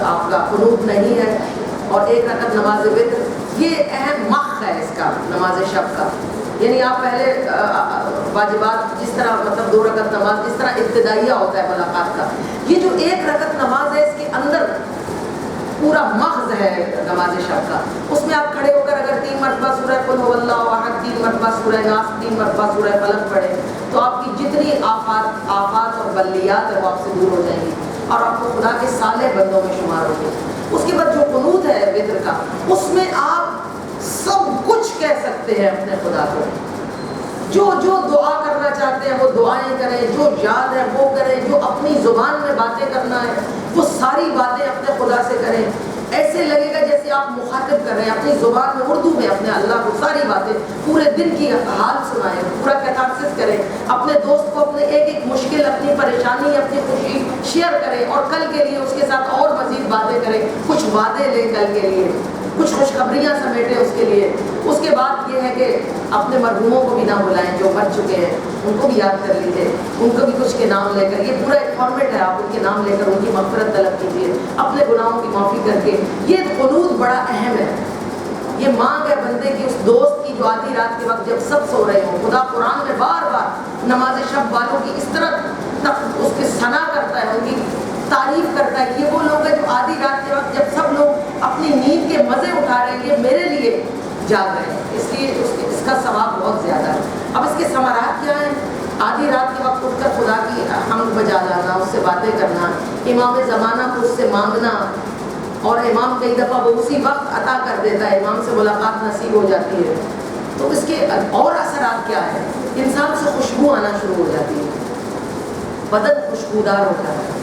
آپ کا قنوت نہیں ہے، اور 1 رکعت نماز وتر. یہ اہم مخ ہے اس کا نماز شب کا. یعنی آپ پہلے واجبات جس طرح مطلب 2 رکعت نماز جس طرح ابتدائیہ ہوتا ہے ملاقات کا، یہ جو 1 رکعت نماز ہے اس کے اندر پورا مغز ہے نماز شب کا. اس میں آپ کھڑے ہو کر اگر 3 مرتبہ سورہ قل هو اللہ احد، 3 مرتبہ سورہ ناس، 3 مرتبہ سورہ فلق پڑھیں تو آپ کی جتنی آفات اور بلیات ہیں وہ آپ سے دور ہو جائیں گی اور آپ کو خدا کے صالح بندوں میں شمار ہوگی. اس کے بعد جو قنوت ہے وتر کا، اس میں آپ سب کچھ کہہ سکتے ہیں اپنے خدا کو، جو دعا کرنا چاہتے ہیں وہ دعائیں کریں، جو یاد ہے وہ کریں، جو اپنی زبان میں باتیں کرنا ہے وہ ساری باتیں اپنے خدا سے کریں۔ ایسے لگے گا جیسے آپ مخاطب کر رہے ہیں اپنی زبان میں اردو میں اپنے اللہ کو ساری باتیں، پورے دن کی حال سنائیں، پورا کیتھارسس کریں، اپنے دوست کو اپنے ایک مشکل، اپنی پریشانی، اپنی خوشی شیئر کریں، اور کل کے لیے اس کے ساتھ اور مزید باتیں کریں، کچھ وعدے لیں کل کے لیے، کچھ خوشخبریاں سمیٹیں اس کے لیے۔ اس کے بعد یہ ہے کہ اپنے مرحوموں کو بھی نہ بلائیں جو مر چکے ہیں، ان کو بھی یاد کر لیجیے، ان کو بھی کچھ کے نام لے کر، یہ پورا ایک فارمیٹ ہے، آپ ان کے نام لے کر ان کی مغفرت طلب کیجیے، اپنے گناہوں کی معافی کر کے۔ یہ قنوت بڑا اہم ہے، یہ مانگ ہے بندے کی اس دوست کی جو آدھی رات کے وقت جب سب سو رہے ہوں۔ خدا قرآن میں بار بار نماز شب والوں کی اس طرح اس کی ثنا کرتا ہے، ان کی تعریف کرتا ہے کہ یہ وہ لوگ ہیں جو آدھی رات کے وقت جب سب لوگ اپنی نیند کے مزے اٹھا رہے ہیں، یہ میرے لیے جاگ رہے ہیں، اس لیے اس کا ثواب بہت زیادہ ہے۔ اب اس کے ثمرات کیا ہیں؟ آدھی رات کے وقت اٹھ کر خدا کی حمد بجا لانا، اس سے باتیں کرنا، امام زمانہ کو اس سے مانگنا، اور امام کئی دفعہ وہ اسی وقت عطا کر دیتا ہے، امام سے ملاقات نصیب ہو جاتی ہے۔ تو اس کے اور اثرات کیا ہے؟ انسان سے خوشبو آنا شروع ہو جاتی ہے، بدن خوشبودار ہوتا ہے۔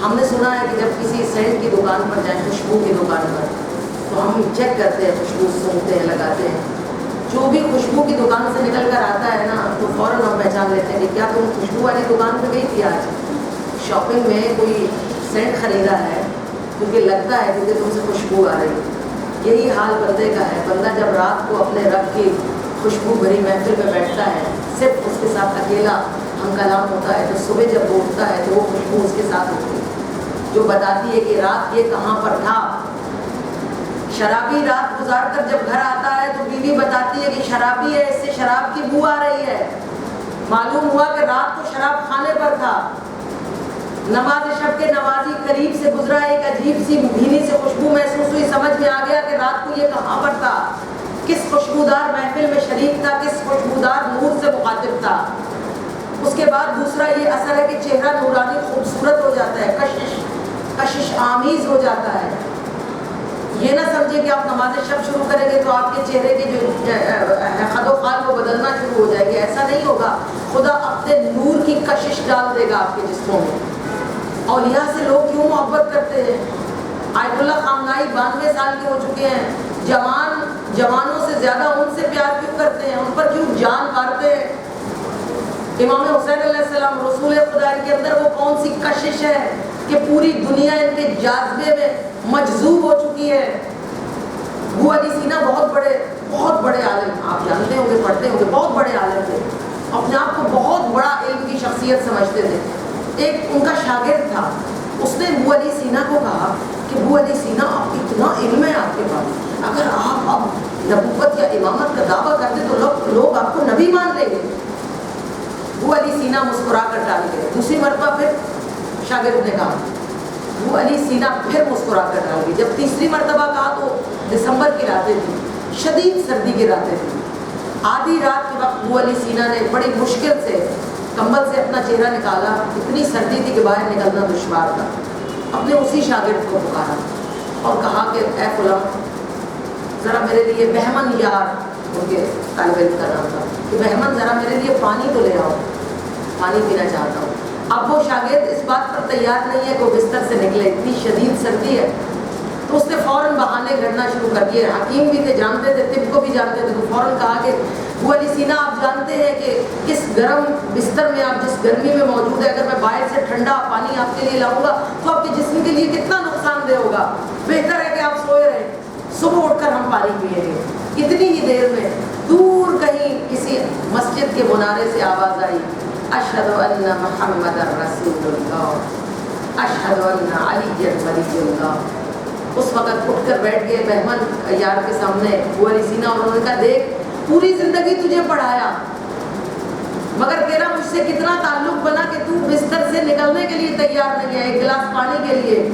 ہم نے سنا ہے کہ جب کسی سینٹ کی دکان پر جائیں، خوشبو کی دکان پر، تو ہم چیک کرتے ہیں، خوشبو سونگتے ہیں، لگاتے ہیں۔ جو بھی خوشبو کی دکان سے نکل کر آتا ہے نا، تو فوراً ہم پہچان لیتے ہیں کہ کیا تم خوشبو والی دکان پہ گئی تھی آج؟ شاپنگ میں کوئی سینٹ خریدا ہے کیونکہ لگتا ہے کیونکہ تم سے خوشبو آ رہی ہے۔ یہی حال بندے کا ہے، بندہ جب رات کو اپنے رب کی خوشبو بھری محفل میں بیٹھتا ہے، صرف اس کے ساتھ اکیلا ہم کلام ہوتا ہے، تو صبح جب وہ اٹھتا ہے تو وہ خوشبو اس کے ساتھ ہوتی ہے جو بتاتی ہے کہ رات یہ کہاں پر تھا۔ شرابی رات گزار کر جب گھر آتا ہے تو بیوی بتاتی ہے کہ شرابی ہے، اس سے شراب کی بو آ رہی ہے، معلوم ہوا کہ رات کو شراب خانے پر تھا۔ نماز شب کے نمازی قریب سے گزرا، ایک عجیب سی بھینی سے خوشبو محسوس ہوئی، سمجھ میں آ گیا کہ رات کو یہ کہاں پر تھا، کس خوشبودار محفل میں شریک تھا، کس خوشبودار نور سے مخاطب تھا۔ اس کے بعد دوسرا یہ اثر ہے کہ چہرہ نورانی خوبصورت ہو جاتا ہے، کشش آمیز ہو جاتا ہے۔ یہ نہ سمجھے کہ آپ نماز شب شروع کریں گے تو آپ کے چہرے کی جو خد و خال وہ بدلنا شروع ہو جائے گی، ایسا نہیں ہوگا۔ خدا اپنے نور کی کشش ڈال دے گا آپ کے جسموں میں۔ اولیاء سے لوگ کیوں محبت کرتے ہیں؟ آیت اللہ خامنائی 92 سال کے ہو چکے ہیں، جوانوں سے زیادہ ان سے پیار کیوں کرتے ہیں، ان پر کیوں جان مارتے ہیں؟ امام حسین علیہ السلام رسول خدا کے اندر وہ کون سی کشش ہے کہ پوری دنیا ان کے جاذبے میں مجذوب ہو چکی ہے۔ ابو علی سینا بہت بڑے عالم، آپ جانتے ہوں گے، پڑھتے ہوں گے، بہت بڑے عالم تھے، اپنے آپ کو بہت بڑا علم کی شخصیت سمجھتے تھے۔ ایک ان کا شاگرد تھا، اس نے ابو علی سینا کو کہا کہ ابو علی سینا آپ اتنا علم ہے آپ کے پاس، اگر آپ اب نبوت یا امامت کا دعویٰ کرتے تو لوگ آپ کو نبی مان لیں گے۔ ابو علی سینا مسکرا کر ٹال گئے۔ دوسری مرتبہ پھر شاگرد نے کہا، ابو علی سینا پھر مسکرا کر ٹال گئی۔ جب تیسری مرتبہ کہا تو دسمبر کی راتیں تھیں، شدید سردی کی راتیں تھیں۔ آدھی رات کے وقت ابو علی سینا نے بڑی مشکل سے کمبل سے اپنا چہرہ نکالا، اتنی سردی تھی کہ باہر نکلنا دشوار تھا۔ اپنے اسی شاگرد کو پکارا اور کہا کہ اے فلاں، ذرا میرے لیے بہمن یار، ان کے طالب علم کا نام تھا، کہ بہمن ذرا میرے لیے پانی تو لے آؤ، پانی پینا چاہتا ہوں۔ اب وہ شاگرد اس بات پر تیار نہیں ہے کہ وہ بستر سے نکلے، اتنی شدید سردی ہے، تو اس نے فوراً بہانے گھڑنا شروع کر دیے۔ حکیم بھی تھے، جانتے تھے، طب کو بھی جانتے تھے، تو فوراً کہا کہ ابو علی سینا آپ جانتے ہیں کہ کس گرم بستر میں آپ جس گرمی میں موجود ہے، اگر میں باہر سے ٹھنڈا پانی آپ کے لیے لاؤں گا تو آپ کے جسم کے لیے کتنا نقصان دہ ہوگا، بہتر ہے کہ آپ سوئے رہیں، صبح اٹھ کر ہم پانی پیئیں گے۔ اتنی ہی دیر میں دور کہیں کسی مسجد کے منارے سے آواز آئی، اشہد ان محمد رسول اللہ، اشہد ان علی ولی اللہ۔ اس وقت اٹھ کر بیٹھ گئے بہمن یار کے سامنے ابو علی سینا، اور انہوں نے کہا دیکھ، پوری زندگی تجھے پڑھایا مگر تیرا مجھ سے کتنا تعلق بنا کہ تو بستر سے نکلنے کے لیے تیار نہیں ہے ایک گلاس پانی کے لیے،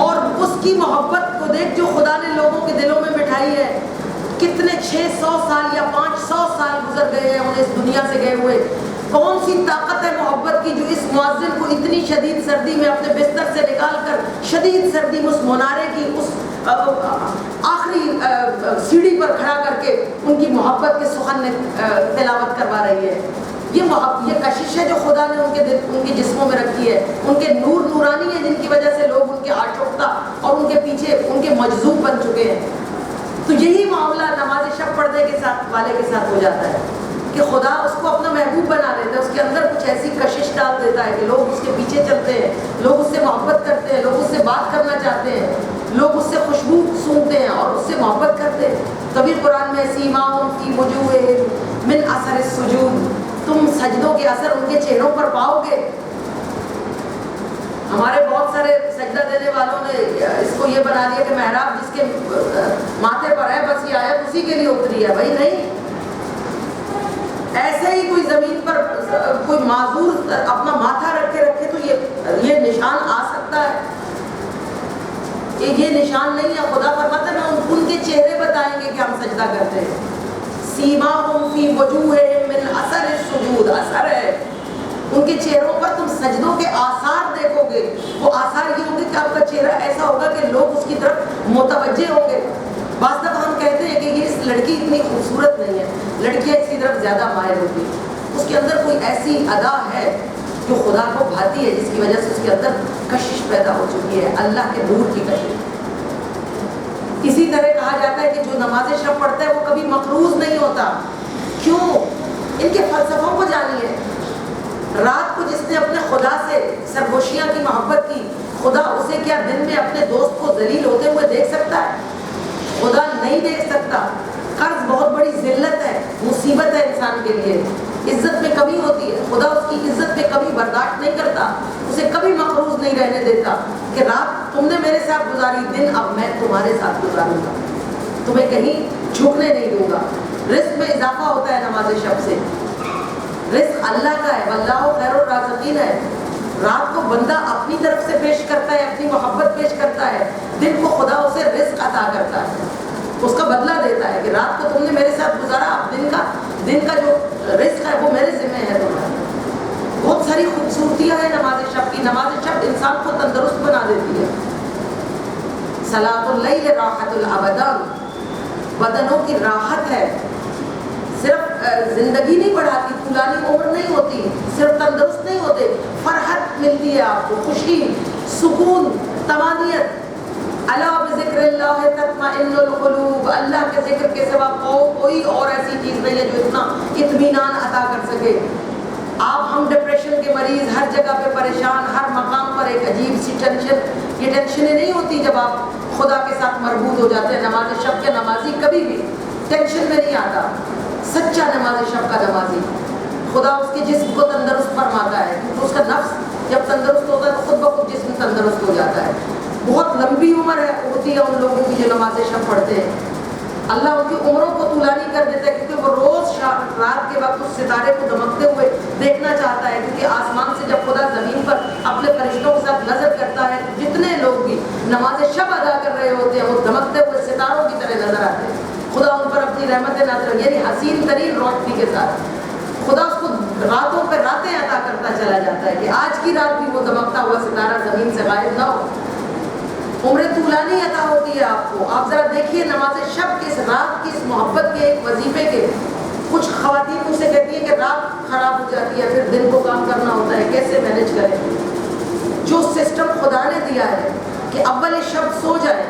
اور اس کی محبت کو دیکھ جو خدا نے لوگوں کے دلوں میں بٹھائی ہے۔ کتنے 600 سال یا 500 سال گزر گئے ہیں انہیں اس دنیا سے گئے ہوئے. کون سی طاقت ہے محبت کی جو اس مؤذن کو اتنی شدید سردی میں اپنے بستر سے نکال کر شدید سردی میں اس منارے کی اس آخری سیڑھی پر کھڑا کر کے ان کی محبت کے سخن تلاوت کروا رہی ہے. یہ کشش ہے جو خدا نے ان کے جسموں میں رکھی ہے. ان کے نور نورانی ہے جن کی وجہ سے لوگ ان کے عاشقتا اور ان کے پیچھے ان کے مجذوب بن چکے ہیں. تو یہی معاملہ نماز شب پڑھنے کے ساتھ والے کے ساتھ ہو جاتا ہے کہ خدا اس کو اپنا محبوب بنا لیتا ہے. اس کے اندر کچھ ایسی کشش ڈال دیتا ہے کہ لوگ اس کے پیچھے چلتے ہیں, لوگ اس سے محبت کرتے ہیں, لوگ اس سے بات کرنا چاہتے ہیں, لوگ اس سے خوشبو سونگتے ہیں اور اس سے محبت کرتے ہیں. کبھی قرآن میں سیماہم فی وجوہہم من اثر السجود, تم سجدوں کے اثر ان کے چہروں پر پاؤ گے. ہمارے بہت سارے سجدہ دینے والوں نے اس کو یہ بنا دیا کہ محراب جس کے ماتھے پر ہے بس یہ آیت اسی کے لیے اتری ہے. بھائی نہیں, ایسے ہی کوئی زمین پر کوئی معذور اپنا ماتھا رکھے تو یہ نشان آ سکتا ہے. یہ نشان نہیں ہے. خدا فرماتا ہے میں ان کے چہرے بتائیں گے کہ ہم سجدہ کرتے ہیں. سیماہم فی وجوہہم من اثر السجود, اثر ہے ان کے چہروں پر, تم سجدوں کے آثار دیکھو گے. وہ آثار یہ ہوں گے کہ آپ کا چہرہ ایسا ہوگا کہ لوگ اس کی طرف متوجہ ہوں گے. بعض دفعہ ہم کہتے ہیں کہ یہ اس لڑکی اتنی خوبصورت نہیں ہے, لڑکیاں اس کی طرف زیادہ مائل ہوتی ہیں. اس کے اندر کوئی ایسی ادا ہے جو خدا کو بھاتی ہے, جس کی وجہ سے اس کے اندر کشش پیدا ہو چکی ہے, اللہ کے نور کی کشش. اسی طرح کہا جاتا ہے کہ جو نماز شب پڑھتا ہے وہ کبھی مقروض نہیں ہوتا. کیوں؟ ان کے فلسفوں کو جانیے. رات کو جس نے اپنے خدا سے سرگوشیاں کی محبت کی, خدا اسے کیا دن میں اپنے دوست کو ذلیل ہوتے ہوئے دیکھ سکتا ہے؟ خدا نہیں دیکھ سکتا. قرض بہت بڑی ذلت ہے, مصیبت ہے انسان کے لیے. عزت میں کمی ہوتی ہے. خدا اس کی عزت میں کمی برداشت نہیں کرتا, اسے کبھی مقروض نہیں رہنے دیتا کہ رات تم نے میرے ساتھ گزاری, دن اب میں تمہارے ساتھ گزاروں گا, تمہیں کہیں جھکنے نہیں دوں گا. رزق میں اضافہ ہوتا ہے نماز شب سے. رزق اللہ کا ہے, واللہ خیر الرازقین ہے. رات کو بندہ اپنی طرف سے پیش کرتا ہے, اپنی محبت پیش کرتا ہے, دن کو خدا اسے رزق عطا کرتا ہے, اس کا بدلہ دیتا ہے کہ رات کو تم نے میرے ساتھ گزارا, اب دن کا جو رزق ہے وہ میرے ذمہ ہے تمہارا. بہت ساری خوبصورتیاں ہیں نماز شب کی. نماز شب انسان کو تندرست بنا دیتی ہے. صلاۃ اللیل راحت الابدان, بدنوں کی راحت ہے. صرف زندگی نہیں بڑھاتی, طولانی عمر نہیں ہوتی, صرف تندرست نہیں ہوتے, فرحت ملتی ہے آپ کو, خوشی, سکون, طمانینت. الا بذکر اللہ تطمئن القلوب, اللہ کے ذکر کے سوا کوئی اور ایسی چیز نہیں ہے جو اتنا اطمینان عطا کر سکے. ہم ڈپریشن کے مریض, ہر جگہ پہ پریشان, ہر مقام پر ایک عجیب سی ٹینشن. یہ ٹینشنیں نہیں ہوتی جب آپ خدا کے ساتھ مربوط ہو جاتے ہیں. نماز شب کے نمازی کبھی بھی ٹینشن میں نہیں آتا. سچا نماز شب کا نمازی, خدا اس کے جسم کو تندرست فرماتا ہے, کیونکہ اس کا نفس جب تندرست ہوتا ہے تو خود بخود جسم تندرست ہو جاتا ہے. بہت لمبی عمر ہوتی ہے ان لوگوں کی جو نماز شب پڑھتے ہیں. اللہ ان کی عمروں کو طولانی کر دیتا ہے, کیونکہ وہ روز رات کے وقت اس ستارے کو دمکتے ہوئے دیکھنا چاہتا ہے. کیونکہ آسمان سے جب خدا زمین پر اپنے فرشتوں کے ساتھ نظر کرتا ہے, جتنے لوگ بھی نماز شب ادا کر رہے ہوتے ہیں وہ دمکتے ہوئے ستاروں کی طرح نظر آتے ہیں. خدا ان پر اپنی رحمت نازل, یعنی حسین ترین روشنی کے ساتھ خدا اس کو راتوں پہ راتیں عطا کرتا چلا جاتا ہے کہ آج کی رات بھی وہ دمکتا ہوا ستارہ زمین سے غائب نہ ہو. عمر طولانی عطا ہوتی ہے آپ کو. آپ ذرا دیکھیے نماز شب کے اس رات کی اس محبت کے ایک وظیفے کے. کچھ خواتین مجھ سے کہتی ہیں کہ رات خراب ہو جاتی ہے, پھر دن کو کام کرنا ہوتا ہے, کیسے مینج کریں. جو سسٹم خدا نے دیا ہے کہ اول شب سو جائیں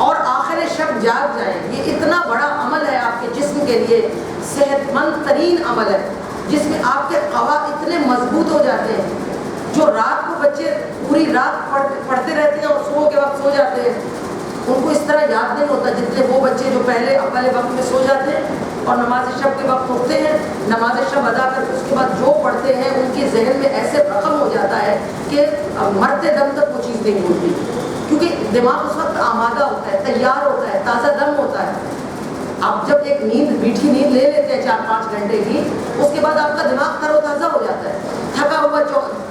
اور آخر شب جاگ جائیں, یہ اتنا بڑا عمل ہے آپ کے جسم کے لیے, صحت مند ترین عمل ہے, جس میں آپ کے قوا اتنے مضبوط ہو جاتے ہیں. جو رات کو بچے پوری رات پڑھتے رہتے ہیں اور صبح کے وقت سو جاتے ہیں, ان کو اس طرح یاد نہیں ہوتا جتنے وہ بچے جو پہلے اول وقت میں سو جاتے ہیں اور نماز شب کے وقت اٹھتے ہیں, نماز شب ادا کر کے اس کے بعد جو پڑھتے ہیں ان کے ذہن میں ایسے رقم ہو جاتا ہے کہ مرتے دم تک وہ چیز نہیں بھولتی, کیونکہ دماغ اس وقت آمادہ ہوتا ہے, تیار ہوتا ہے, تازہ دم ہوتا ہے. آپ جب ایک میٹھی نیند لے لیتے ہیں 4-5 گھنٹے کی, اس کے بعد آپ کا دماغ تر و تازہ ہو جاتا ہے. تھکا ہوا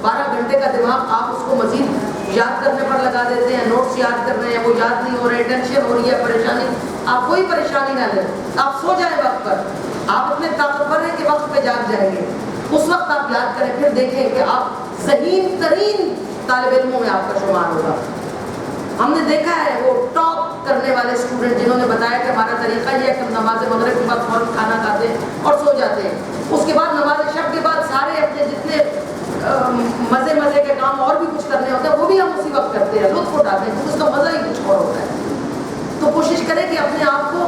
12 گھنٹے کا دماغ آپ اس کو مزید یاد کرنے پر لگا دیتے ہیں, نوٹس یاد کر رہے ہیں, وہ یاد نہیں ہو رہے, ٹینشن ہو رہی ہے, پریشانی, آپ کوئی پریشانی نہ لیں, آپ سو جائیں وقت پر, آپ اتنے طاقتور ہیں کہ وقت پہ جاگ جائیں گے. اس وقت آپ یاد کریں, پھر دیکھیں کہ آپ ذہین ترین طالب علموں میں آپ کا شمار ہوگا. ہم نے دیکھا ہے وہ ٹاپ کرنے والے اسٹوڈنٹ جنہوں نے بتایا کہ ہمارا طریقہ یہ ہے کہ ہم نماز مغرب کے بعد فوراً کھانا کھاتے ہیں اور سو جاتے ہیں. اس کے بعد نماز شب کے بعد سارے اپنے جتنے مزے کے کام اور بھی کچھ کرنے ہوتے ہیں وہ بھی ہم اسی وقت کرتے ہیں, لطف اٹھاتے ہیں, کیونکہ اس کا مزہ ہی کچھ اور ہوتا ہے. تو کوشش کریں کہ اپنے آپ کو,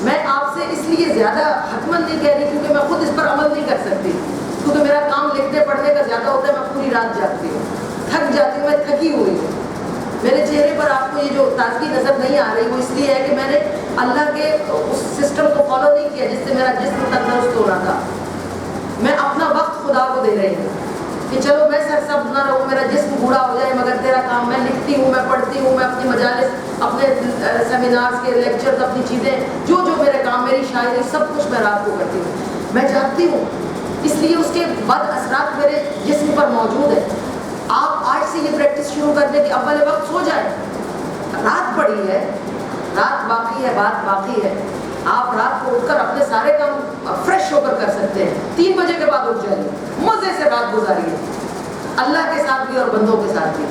میں آپ سے اس لیے زیادہ حتماً نہیں کہہ رہی کیونکہ میں خود اس پر عمل نہیں کر سکتی, کیونکہ میرا کام لکھنے پڑھنے کا زیادہ ہوتا ہے, میں پوری رات جاگتی ہوں, تھک جاتی ہوں, میں تھکی ہوئی ہوں. میرے چہرے پر آپ کو یہ جو تازگی نظر نہیں آ رہی وہ اس لیے ہے کہ میں نے اللہ کے اس سسٹم کو فالو نہیں کیا جس سے میرا جسم تندرست ہونا تھا. میں اپنا وقت خدا کو دے رہی ہوں کہ چلو میں سرسبز نہ رہوں, میرا جسم بوڑھا ہو جائے, مگر تیرا کام, میں لکھتی ہوں, میں پڑھتی ہوں, میں اپنی مجالس, اپنے سیمینارز کے لیکچرز, اپنی چیزیں, جو میرے کام, میری شاعری, سب کچھ میں رات کو کرتی ہوں. میں جاگتی ہوں, اس لیے اس کے بد اثرات میرے جسم پر موجود ہیں. آپ آج سے یہ پریکٹس شروع کر دیں کہ اول وقت سو جائیں. رات پڑی ہے, رات باقی ہے, بات باقی ہے. آپ رات کو اٹھ کر اپنے سارے کام فریش ہو کر سکتے ہیں. 3 بجے کے بعد اٹھ جائیے, مزے سے رات گزاریے, اللہ کے ساتھ بھی اور بندوں کے ساتھ بھی.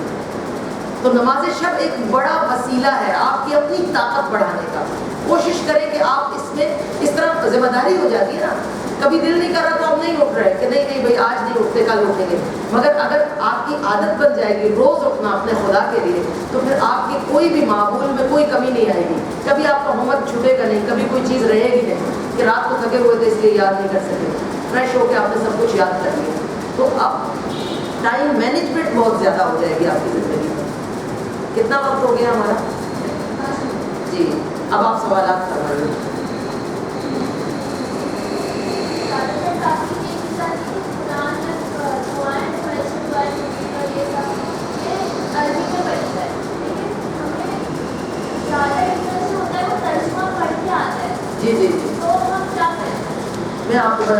تو نماز شب ایک بڑا وسیلہ ہے آپ کی اپنی طاقت بڑھانے کا. کوشش کریں کہ آپ اس میں, اس طرح ذمہ داری ہو جاتی ہے نا, کبھی دل نہیں کر رہا تو آپ نہیں اٹھ رہے کہ نہیں بھائی آج نہیں اٹھتے, کل اٹھیں گے. مگر اگر آپ کی عادت بن جائے گی روز اٹھنا اپنے خدا کے لیے, تو پھر آپ کی کوئی بھی معمول میں کوئی کمی نہیں آئے گی. کبھی آپ کا ہوم ورک چھوٹے گا نہیں, کبھی کوئی چیز رہے گی نہیں کہ رات کو تھکے ہوئے تھے اس لیے یاد نہیں کر سکے, فریش ہو کے آپ نے سب کچھ یاد کر لیا. تو اب ٹائم مینجمنٹ بہت زیادہ ہو جائے گی آپ کی زندگی میں. کتنا وقت ہو گیا ہمارا؟ جی, اب آپ سوالات کروائیے.